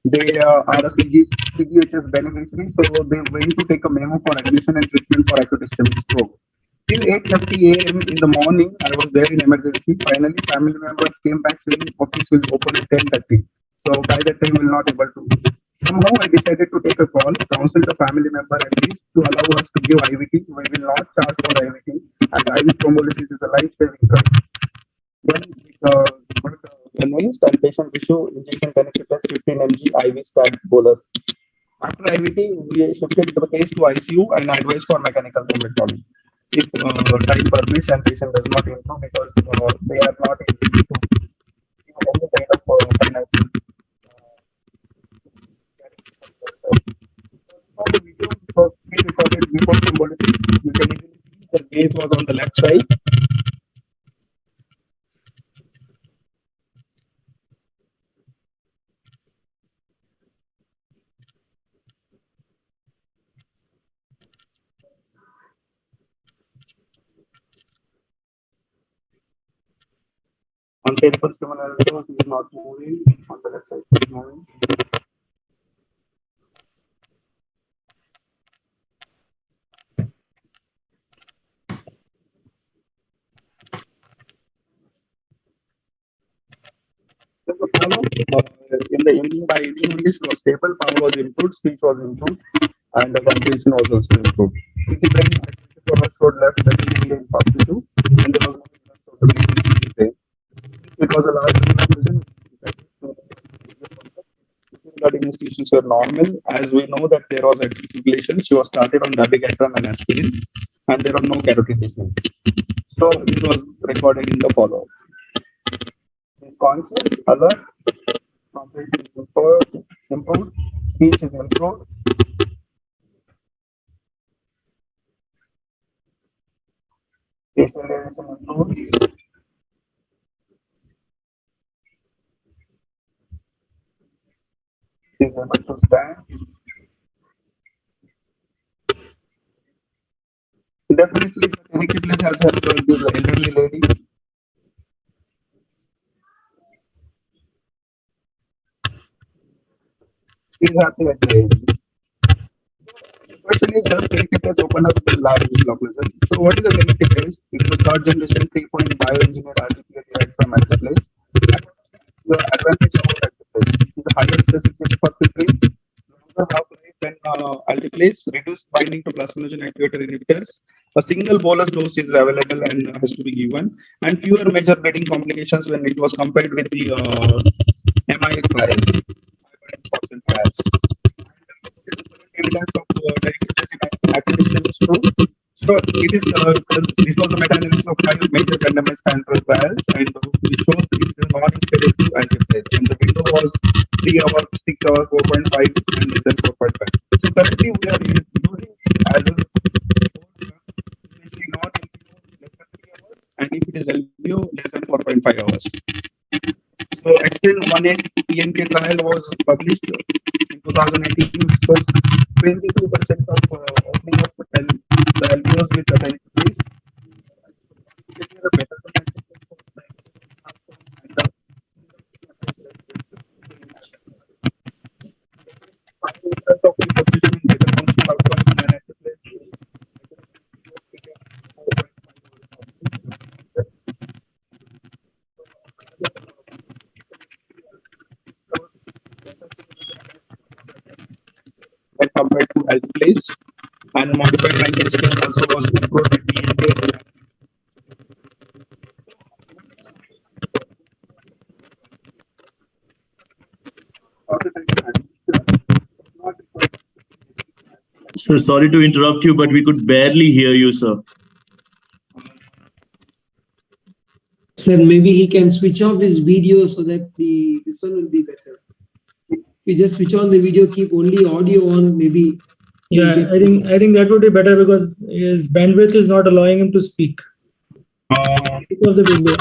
They are a CGHS beneficiary, so they went to take a memo for admission and treatment for acute ischemic stroke. Till 8:30 a.m. in the morning, I was there in emergency. Finally, family members came back saying office will open at 10:30. So by that time, we will not able to. Somehow, I decided to take a call, counsel the family member at least to allow us to give IVT. We will not charge for IVT, and IV thrombolysis is a life-saving drug. Then the next and patient issue injection tenecteplase 15 mg IV scan bolus. After IVT, we shifted the case to ICU and advised for mechanical thrombectomy. If time permits and patient does not improve because they are not able to give any kind of financial. The video was pre-recorded before thrombolysis. You can easily see the case was on the left side. On painful stimulus, he is not moving. On the left side, he is moving. In the evening, by evening only, stable power was improved, speech was improved, and the comprehension was also improved. CT brain showed left ventricle in 42, and there was no it was a large confusion. Blood investigations were normal, as we know that there was a fibrillation. She was started on dabigatran and aspirin, and there was no carotid disease. So it was recorded in the follow-up. Is conscious, alert, comprehension is improved, speech is improved. Facial elevation improved. She is able to stand. Definitely, the therapy has helped this elderly lady. She is happy at the age. The question is, does therapy open up the large localism? So, what is the genetic test? It is a third generation 3-point bioengineered RTPA derived from multiplex. The advantage of multiplex is a higher specificity for filtering, longer half-life than multiplex, reduced binding to plasminogen activator inhibitors. A single bolus dose is available and has to be given, and fewer major bleeding complications when it was compared with the MI trials. Evidence of activation is true. So it is this was the meta-analysis of 5 major randomized control trials, and it shows it is non-inferior to antiplase. And the window was 3 hours, 6 hours, 4.5, and less than 4.5. So currently we are using as a especially not LPO less than 3 hours, and if it is LPO less than 4.5 hours. So Extend 1.8 TNK trial was published in 2018. So 22% of opening of the LPOs with the antiplase. When compared to alteplase, and modified Rankin scale also was improved at TNK. Sir, sorry to interrupt you, but we could barely hear you, sir. Sir, maybe he can switch off his video so that this one will be better. If you just switch on the video, keep only audio on, maybe. Yeah, I think that would be better because his bandwidth is not allowing him to speak. Switch off the video.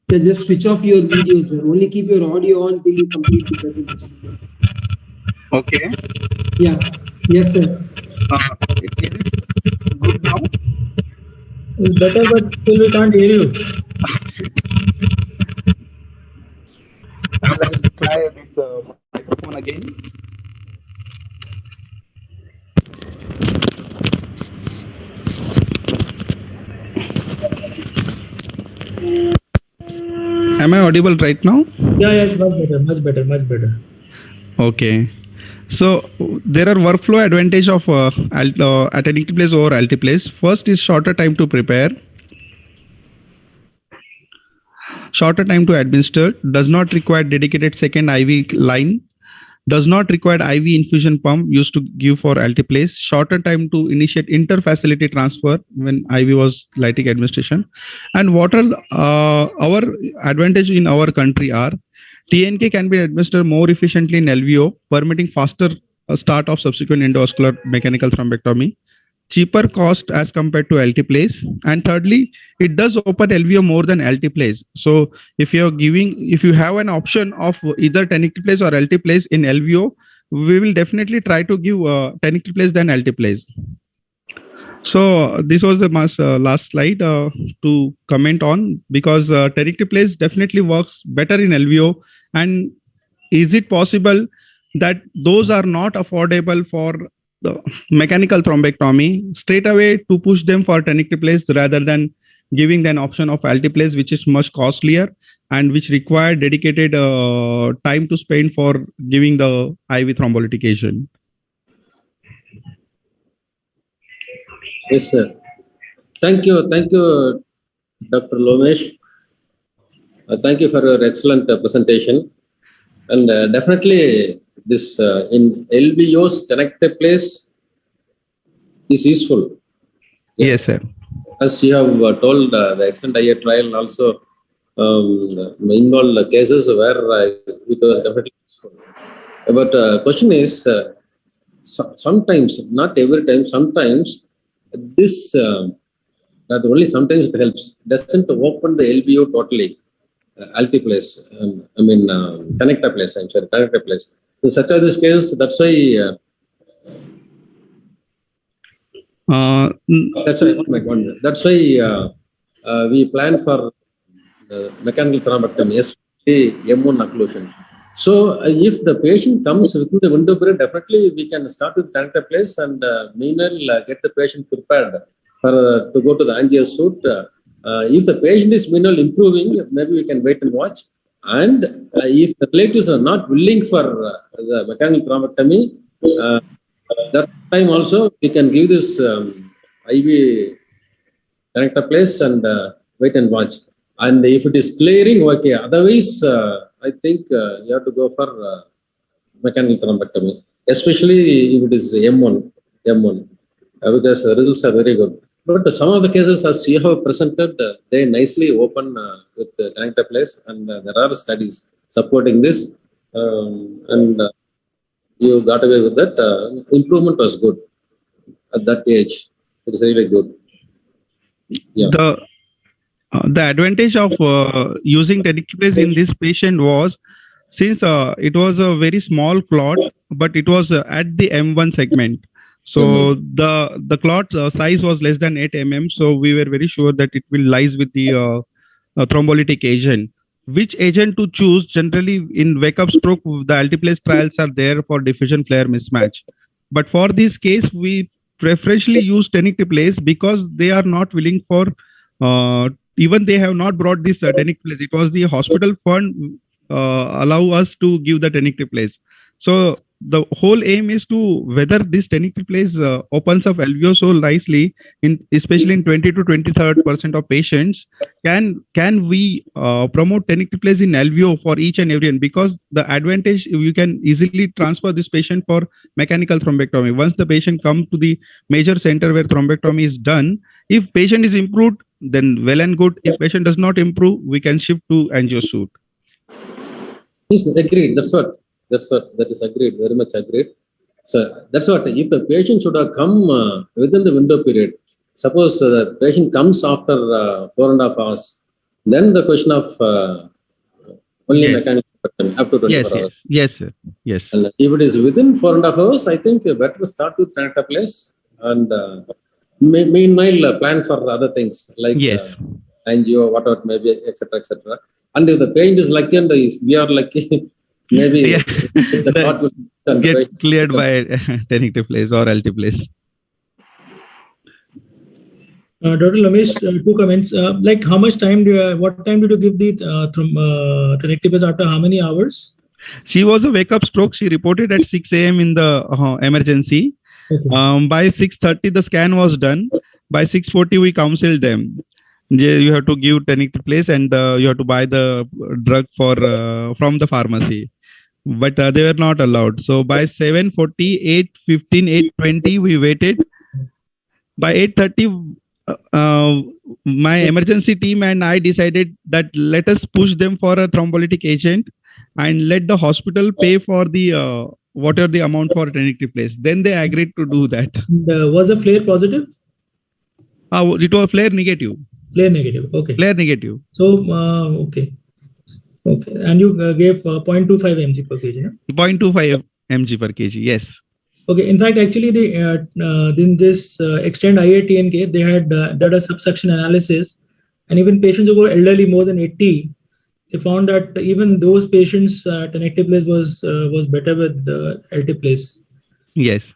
Just switch off your video, sir. Only keep your audio on till you complete the presentation, sir. Okay. Yeah. Yes, sir. Is it good now? It's better, but still we can't hear you. I will try this microphone again. Am I audible right now? Yeah, it's much better. Okay. So there are workflow advantage of at antiplase over alteplase. First is shorter time to prepare, shorter time to administer, does not require dedicated second IV line, does not require IV infusion pump used to give for alteplase, shorter time to initiate inter-facility transfer when IV was lytic administration. And what are our advantage in our country are TNK can be administered more efficiently in LVO, permitting faster start of subsequent endovascular mechanical thrombectomy. cheaper cost as compared to alteplase. And thirdly, it does open LVO more than alteplase. So if you have an option of either tenecteplase or alteplase in LVO, we will definitely try to give tenecteplase than alteplase. So this was the last slide to comment on, because tenecteplase definitely works better in LVO. And is it possible that those are not affordable for the mechanical thrombectomy, straight away to push them for tenecteplase rather than giving them an option of alteplase, which is much costlier and which require dedicated time to spend for giving the IV thrombolytic agent? Yes, sir. Thank you, Dr. Lomesh. Thank you for your excellent presentation. And definitely, this in LVOs, tenecteplase is useful. Yes, sir. As you have told, the extent IA trial also involved cases where it was definitely useful. But question is, sometimes, not every time, sometimes this, not only sometimes it helps, doesn't open the LVO totally. Alteplase, tenecteplase, I'm sorry, tenecteplase. In such a this case, that's why. That's why we plan for mechanical thrombectomy, especially M1 occlusion. So if the patient comes within the window period, definitely we can start with tenecteplase and meanwhile get the patient prepared for to go to the angio suite. If the patient is meanwhile improving, maybe we can wait and watch. And if the relatives are not willing for the mechanical thrombectomy, that time also we can give this IV tenecteplase and wait and watch. And if it is clearing, okay. Otherwise, I think you have to go for mechanical thrombectomy, especially if it is M1, because the results are very good. But some of the cases, as you have presented, they nicely open with tenecteplase, and there are studies supporting this. And you got away with that. Improvement was good at that age. It is really good. Yeah. The advantage of using tenecteplase in this patient was, since it was a very small clot, but it was at the M1 segment. So the clot size was less than 8 mm. So we were very sure that it will lies with the thrombolytic agent. Which agent to choose? Generally, in wake-up stroke, the alteplase trials are there for diffusion flare mismatch. But for this case, we preferentially use tenecteplase because they are not willing for, even they have not brought this tenecteplase. It was the hospital fund allow us to give the tenecteplase. So the whole aim is to whether this tenecteplase opens up LVO so nicely, especially in 20 to 23% of patients. Can we promote tenecteplase in LVO for each and every one? Because the advantage, you can easily transfer this patient for mechanical thrombectomy. Once the patient comes to the major center where thrombectomy is done, if patient is improved, then well and good. If patient does not improve, we can shift to angio suite. Yes, agreed. That is agreed. Very much agreed. So that's what, if the patient should have come within the window period, suppose the patient comes after 4.5 hours, then the question of only mechanical up to 24 hours. Yes. And if it is within 4.5 hours, I think better to start with tenecteplase and meanwhile plan for other things like angio, whatever it may be, etc., etc. And if the patient is lucky and if we are lucky, maybe the clot will get cleared by tenecteplase or alteplase. Dr. Lomesh, 2 comments. Like, how much time what time did you give the tenecteplase, after how many hours? She was a wake-up stroke. She reported at 6 a.m. in the emergency. Okay. By 6:30, the scan was done. By 6:40, we counseled them. You have to give tenecteplase and you have to buy the drug from the pharmacy. But they were not allowed. So by 7:40, 8:15, 8:20, we waited. By 8:30, my emergency team and I decided that let us push them for a thrombolytic agent and let the hospital pay for the what are the amount for tenecteplase. Then they agreed to do that. Was the flare positive? It was flare negative. Flare negative. Okay. Flare negative. So okay. Okay. And you gave 0.25 mg per kg. No? 0.25 mg per kg. Yes. Okay. In fact, actually, in this extend IATNK, they had done a subsection analysis, and even patients who were elderly, more than 80, they found that even those patients, tenecteplase was better with the alteplase. Yes.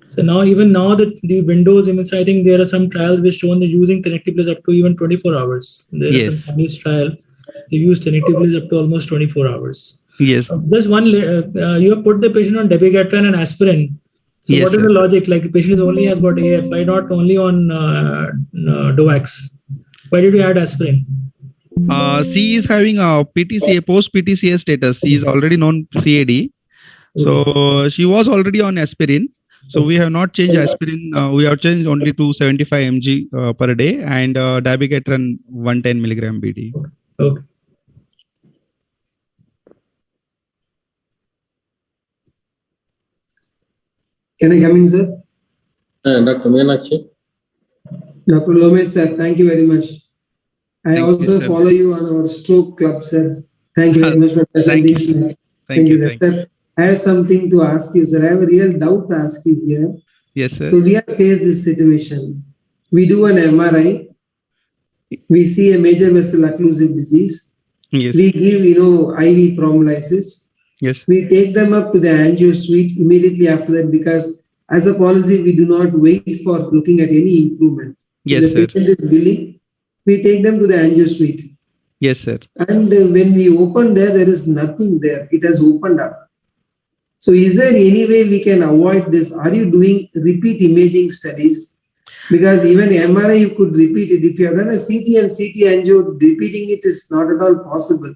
So now, even now that the windows, I think there are some trials which shown they're using tenecteplase up to even 24 hours. There is some Chinese trial. They use tenecteplase up to almost 24 hours. Yes. Just one, you have put the patient on dabigatran and aspirin. So yes, what is the logic? Like the patient only has got AF, why not only on DOACs? Why did you add aspirin? She is having a PTCA, post PTCA status. She is already known CAD. So she was already on aspirin. So we have not changed aspirin. We have changed only to 75 mg per day and dabigatran 110 milligram BD. Okay. Can I come in, sir? Dr. Meenakshi. Dr. Lomesh, sir, thank you very much. I also you, follow you on our stroke club, sir. Thank you very much for presenting. Thank you, sir. I have something to ask you, sir. I have a real doubt to ask you here. Yes, sir. So we have faced this situation. We do an MRI. We see a major vessel occlusive disease. Yes. We give, IV thrombolysis. Yes. We take them up to the angio suite immediately after that because as a policy, we do not wait for looking at any improvement. Yes, if the patient is willing, we take them to the angio suite. Yes, sir. And when we open there is nothing there. It has opened up. So is there any way we can avoid this? Are you doing repeat imaging studies? Because even MRI, you could repeat it. If you have done a CT and CT angio, repeating it is not at all possible.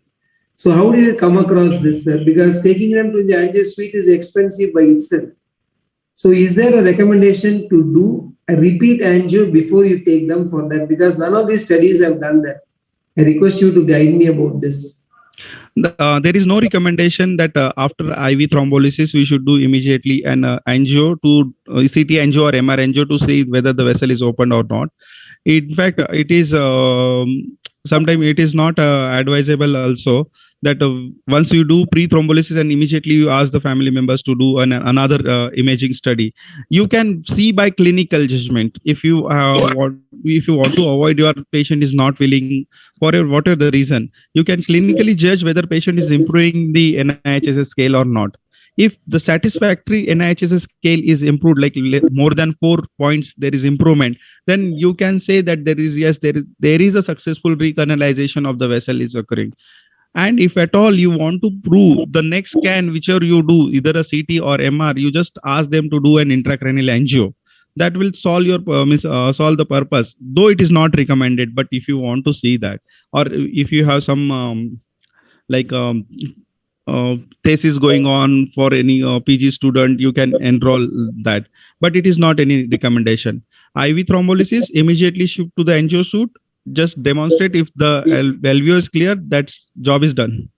So how do you come across this, sir? Because taking them to the angio suite is expensive by itself. So is there a recommendation to do a repeat angio before you take them for that? Because none of these studies have done that. I request you to guide me about this. There is no recommendation that after IV thrombolysis, we should do immediately an angio to CT angio or MR angio to see whether the vessel is opened or not. In fact, it is sometimes it is not advisable also that once you do pre-thrombolysis and immediately you ask the family members to do another imaging study, you can see by clinical judgment if you want to avoid your patient is not willing for whatever the reason, you can clinically judge whether patient is improving the NIHSS scale or not. If the satisfactory NIHSS scale is improved, like more than 4 points, there is improvement, then you can say that there is a successful recanalization of the vessel is occurring. And if at all you want to prove the next scan, whichever you do, either a CT or MR, you just ask them to do an intracranial angio. That will solve your solve the purpose. Though it is not recommended, but if you want to see that, or if you have some thesis going on for any PG student, you can enroll that. But it is not any recommendation. IV thrombolysis, immediately shift to the angio suite. Just demonstrate if the LVO is clear, that job is done.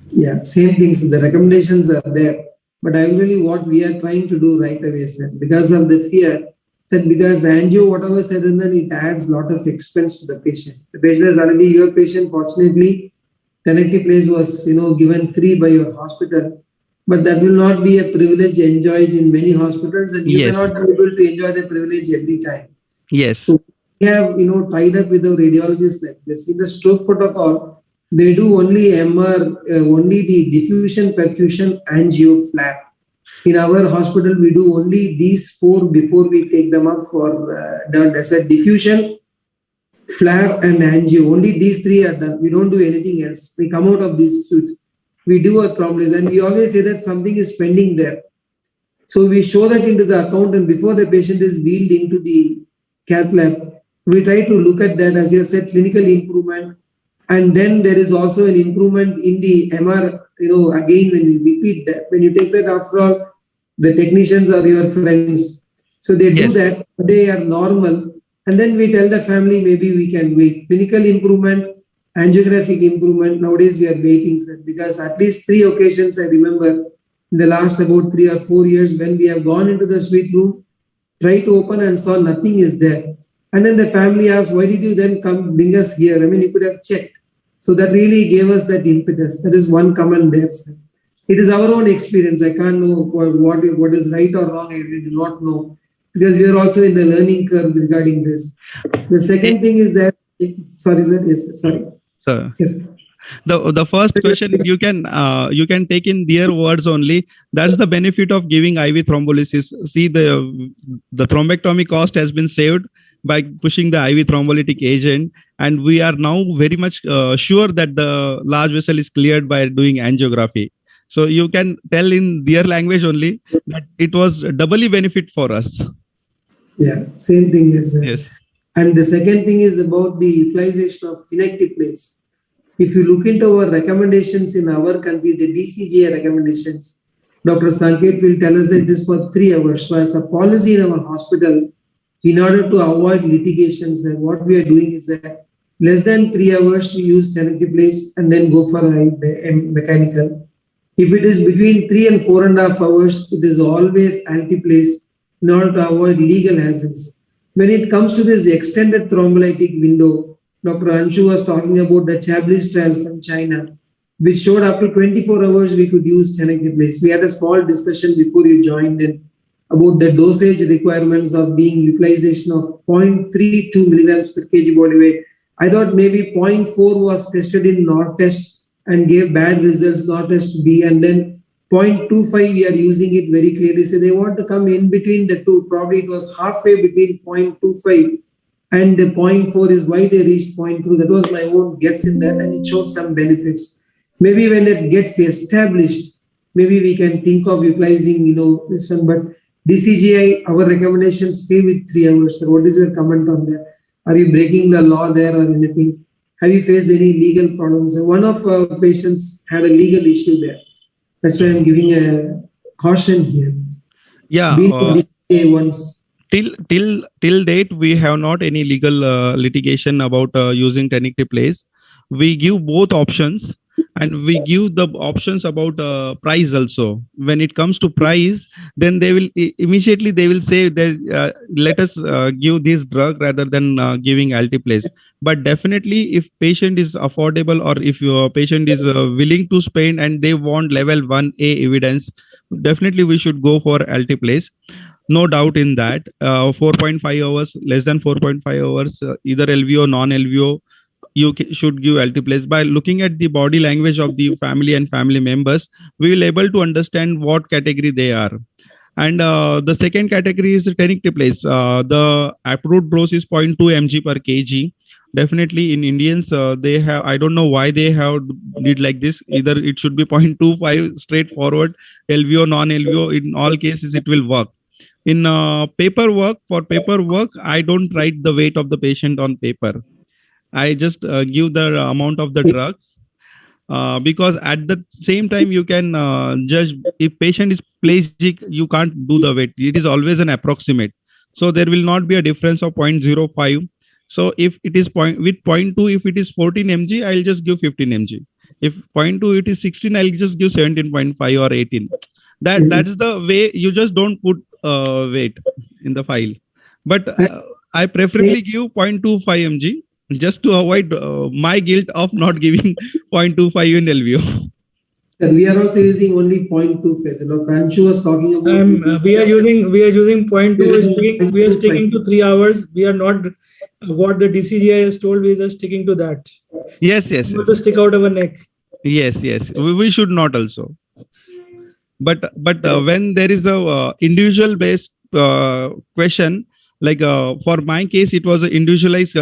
Yeah, same things. The recommendations are there. But really what we are trying to do right away, sir, because of the fear that because angio, whatever said, and then it adds a lot of expense to the patient. The patient is already your patient. Fortunately, tenecteplase was given free by your hospital. But that will not be a privilege enjoyed in many hospitals, and you cannot be able to enjoy the privilege every time. Yes. So we have tied up with our radiologists like this. In the stroke protocol, they do only MR, only the diffusion, perfusion, angio, flare. In our hospital, we do only these 4 before we take them up for diffusion, flare, and angio. Only these 3 are done. We don't do anything else. We come out of this suite. We do a thrombolysis, and we always say that something is pending there. So we show that into the account, and before the patient is wheeled into the cath lab, we try to look at that, as you have said, clinical improvement. And then there is also an improvement in the MR, again, when we repeat that, when you take that, after all, the technicians are your friends. So they do that, they are normal. And then we tell the family, maybe we can wait. Clinical improvement, angiographic improvement, nowadays we are waiting, sir, because at least 3 occasions I remember, in the last about 3 or 4 years, when we have gone into the suite room, tried to open and saw nothing is there. And then the family asked, why did you then come bring us here? I mean, you could have checked. So that really gave us that impetus. That is one comment there, sir. It is our own experience. I can't know what is right or wrong. I really do not know, because we are also in the learning curve regarding this. The second thing is that, sorry, sir. Yes, sorry. Sir. Yes. The first question you can take in their words only. That's the benefit of giving IV thrombolysis. See, the thrombectomy cost has been saved by pushing the IV thrombolytic agent, and we are now very much sure that the large vessel is cleared by doing angiography. So you can tell in their language only that it was doubly benefit for us. Yeah, same thing here, sir. Yes. And the second thing is about the utilization of tenecteplase. If you look into our recommendations in our country, the DCGI recommendations, Dr. Sanket will tell us that it is for 3 hours. So as a policy in our hospital, in order to avoid litigations, and what we are doing is that less than 3 hours, we use tenecteplase and then go for a mechanical. If it is between 3 and 4.5 hours, it is always alteplase in order to avoid legal hazards. When it comes to this extended thrombolytic window, Dr. Anshu was talking about the Chablis trial from China, which showed up to 24 hours we could use tenecteplase. We had a small discussion before you joined in about the dosage requirements of being utilization of 0.32 milligrams per kg body weight. I thought maybe 0.4 was tested in NORTEST and gave bad results, NORTEST B, and then 0.25 we are using it very clearly. So they want to come in between the two. Probably it was halfway between 0.25 and the 0.4 is why they reached 0.2. That was my own guess in that, and it showed some benefits. Maybe when that gets established, maybe we can think of utilizing, this one. But DCGI, our recommendations stay with 3 hours. So what is your comment on that? Are you breaking the law there or anything? Have you faced any legal problems? One of our patients had a legal issue there. That's why I'm giving a caution here. Yeah. DCGI once. Till date, we have not any legal litigation about using tenecteplase. We give both options, and we give the options about price also. When it comes to price, then they will immediately say that let us give this drug rather than giving alteplase. But definitely, if patient is affordable, or if your patient is willing to spend and they want level 1A evidence, definitely we should go for alteplase. No doubt in that. 4.5 hours, less than 4.5 hours, either LVO, non-LVO, you should give alteplase. By looking at the body language of the family and family members, we will able to understand what category they are. And the second category is the tenecteplase. The approved dose is 0.2 mg per kg. Definitely in Indians, they have, I don't know why they have did like this. Either it should be 0.25 straightforward, LVO, non-LVO. In all cases, it will work. In paperwork, I don't write the weight of the patient on paper. I just give the amount of the drug, because at the same time you can judge if patient is pelagic. You can't do the weight. It is always an approximate. So there will not be a difference of 0.05. So if it is with 0.2, if it is 14 mg, I'll just give 15 mg. If 0.2, it is 16, I'll just give 17.5 or 18. That is the way. You just don't put weight in the file. But I preferably give 0.25 mg just to avoid my guilt of not giving 0.25 in LVO. And we are also using only 0.2 phase. Anshu was talking about. We are using 0.2. We are sticking to 3 hours. We are not what the DCGI has told. We are just sticking to that. Yes. Not to stick out of a neck. Yes. We should not also. But when there is a individual based question, like for my case, it was an individualized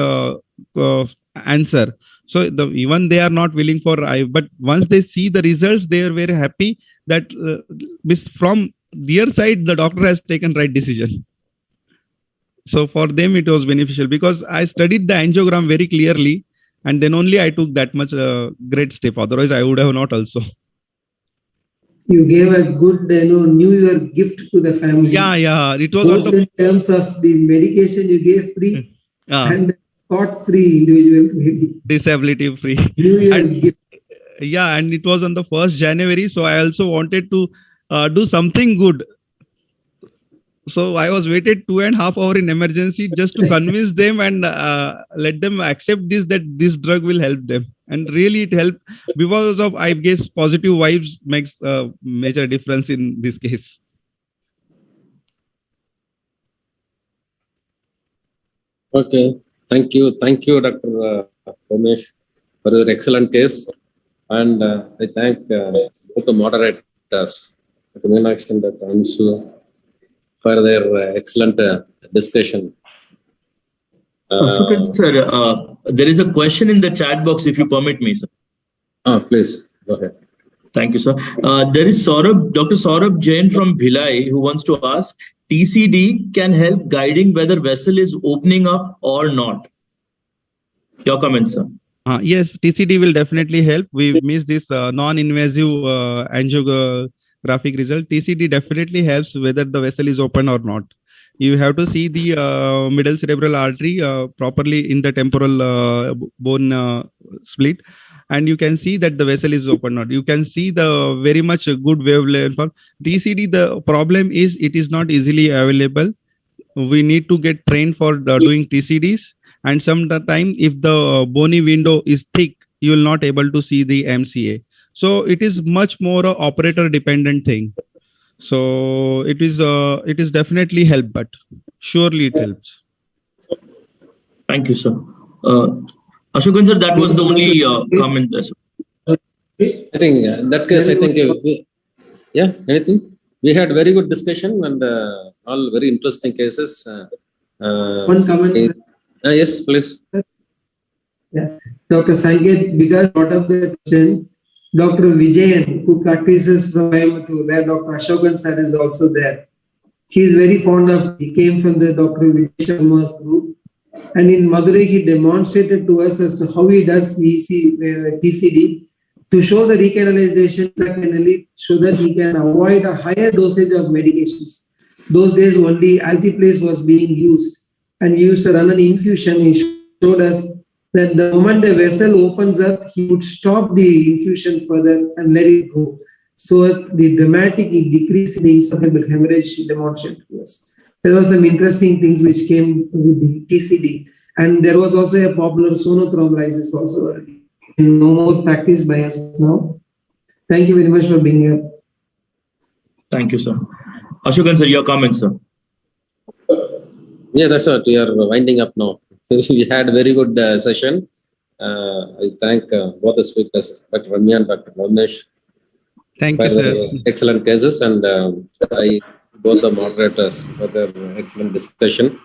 answer. So even they are not willing for but once they see the results, they are very happy that from their side, the doctor has taken right decision. So for them, it was beneficial because I studied the angiogram very clearly, and then only I took that much great step. Otherwise, I would have not also. You gave a good, New Year gift to the family. Yeah. It was both in terms of the medication you gave free and spot free, individual disability free. New Year gift. Yeah, and it was on the 1st January. So I also wanted to do something good. So I was waited 2.5 hours in emergency just to convince them and let them accept this, that this drug will help them. And really it helped because of, I guess, positive vibes makes a major difference in this case. Okay. Thank you, Dr. Ramesh, for your excellent case. And I thank both the moderators, Dr. Meenakshi and Dr. Anshu, for their excellent discussion. Sir, there is a question in the chat box, if you permit me, sir. Please, go ahead. Thank you, sir. There is Dr. Saurabh Jain from Bhilai, who wants to ask, TCD can help guiding whether vessel is opening up or not. Your comments, sir. Yes, TCD will definitely help. We missed this non-invasive angiographic result. TCD definitely helps whether the vessel is open or not. You have to see the middle cerebral artery properly in the temporal bone split, and you can see that the vessel is open or not. You can see the very much good wavelength for TCD. The problem is it is not easily available. We need to get trained for doing TCDs. And sometimes if the bony window is thick, you will not able to see the MCA. So it is much more a operator dependent thing. So it is definitely help, but surely it helps. Thank you, sir. Ashokan sir, that was the only comment. I think in that case, I think, yeah, anything? We had very good discussion and all very interesting cases. One comment. Yes, please. Yeah. Dr. Sanket, because brought up the question, Dr. Vijayan, who practices from Coimbatore, where Dr. Ashokan sir is also there. He is very fond of, he came from the Dr. Vijay Sharma's group. And in Madurai, he demonstrated to us as to how he does TCD to show the recanalization so that he can avoid a higher dosage of medications. Those days only altiplase was being used. And he used to run an infusion. He showed us that the moment the vessel opens up, he would stop the infusion further and let it go. So the dramatic decrease in the instrumental hemorrhage demonstrated to us. There were some interesting things which came with the TCD. And there was also a popular sonothrombolysis also. No more practice by us now. Thank you very much for being here. Thank you, sir. Ashokan sir, your comments, sir. Yeah, that's what we are winding up now. We had a very good session. I thank both the speakers, Dr. Ramya and Dr. Ramesh. Thank you, sir. Excellent cases, and I both the moderators for their excellent discussion.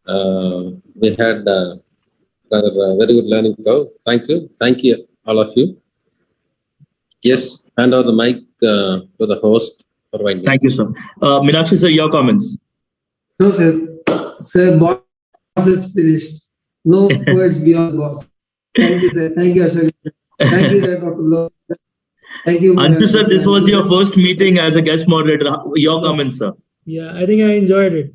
We had rather very good learning curve. Thank you, all of you. Yes, hand over the mic to the host for winding. Thank you, sir. Meenakshi sir, your comments. No, sir. Sir, boss is finished. No words beyond boss. Thank you, sir. Thank you, Ashok. Thank you, Dr. Lo. Thank you. Anshu sir, this was your first meeting as a guest moderator. Your comments, sir. Yeah, I think I enjoyed it.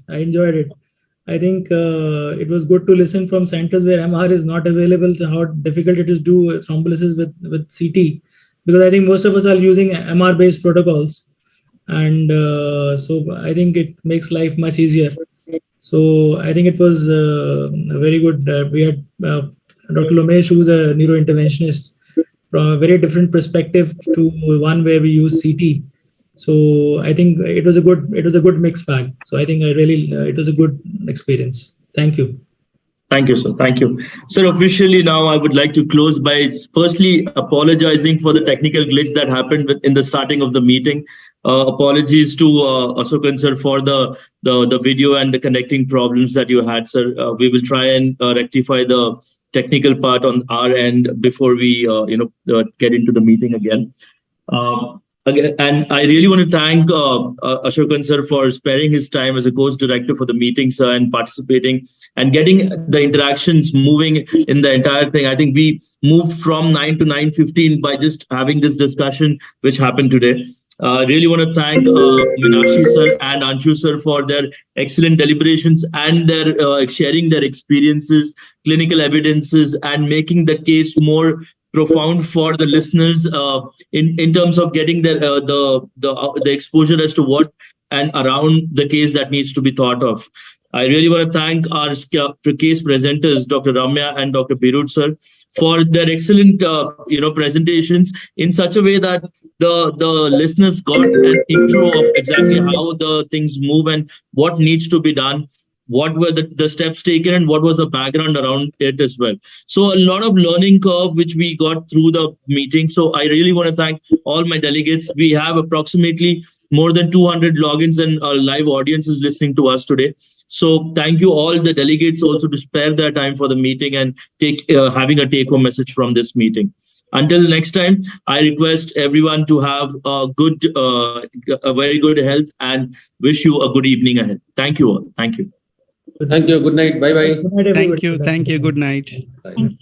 I think it was good to listen from centers where MR is not available, to how difficult it is to do thrombolysis with CT, because I think most of us are using MR-based protocols. And so I think it makes life much easier. So I think it was very good. We had Dr. Lomesh, who is a neurointerventionist, from a very different perspective to one where we use CT. So I think it was a good mixed bag. So I think it was a good experience. Thank you. Thank you, sir. Thank you. Sir, officially now I would like to close by firstly apologizing for the technical glitch that happened in the starting of the meeting. Apologies to Ashokan sir for the video and the connecting problems that you had, sir. We will try and rectify the technical part on our end before we get into the meeting again. Again, and I really want to thank Ashokan sir for sparing his time as a course director for the meeting, sir, and participating and getting the interactions moving in the entire thing. I think we moved from 9 to 9:15 by just having this discussion, which happened today. Really want to thank Meenakshi sir and Anshu sir for their excellent deliberations and their sharing their experiences, clinical evidences, and making the case more profound for the listeners in terms of getting the exposure as to what and around the case that needs to be thought of. I really want to thank our case presenters, Dr. Ramya and Dr. Birut sir, for their excellent presentations in such a way that the listeners got an intro of exactly how the things move and what needs to be done, what were the steps taken, and what was the background around it as well. So a lot of learning curve which we got through the meeting. So I really want to thank all my delegates. We have approximately more than 200 logins and live audiences listening to us today. So thank you all the delegates also to spare their time for the meeting and having a take-home message from this meeting. Until next time, I request everyone to have a very good health and wish you a good evening ahead. Thank you all. Thank you. Thank you. Good night. Bye-bye. Good night, everybody. Thank you. Good night. Bye.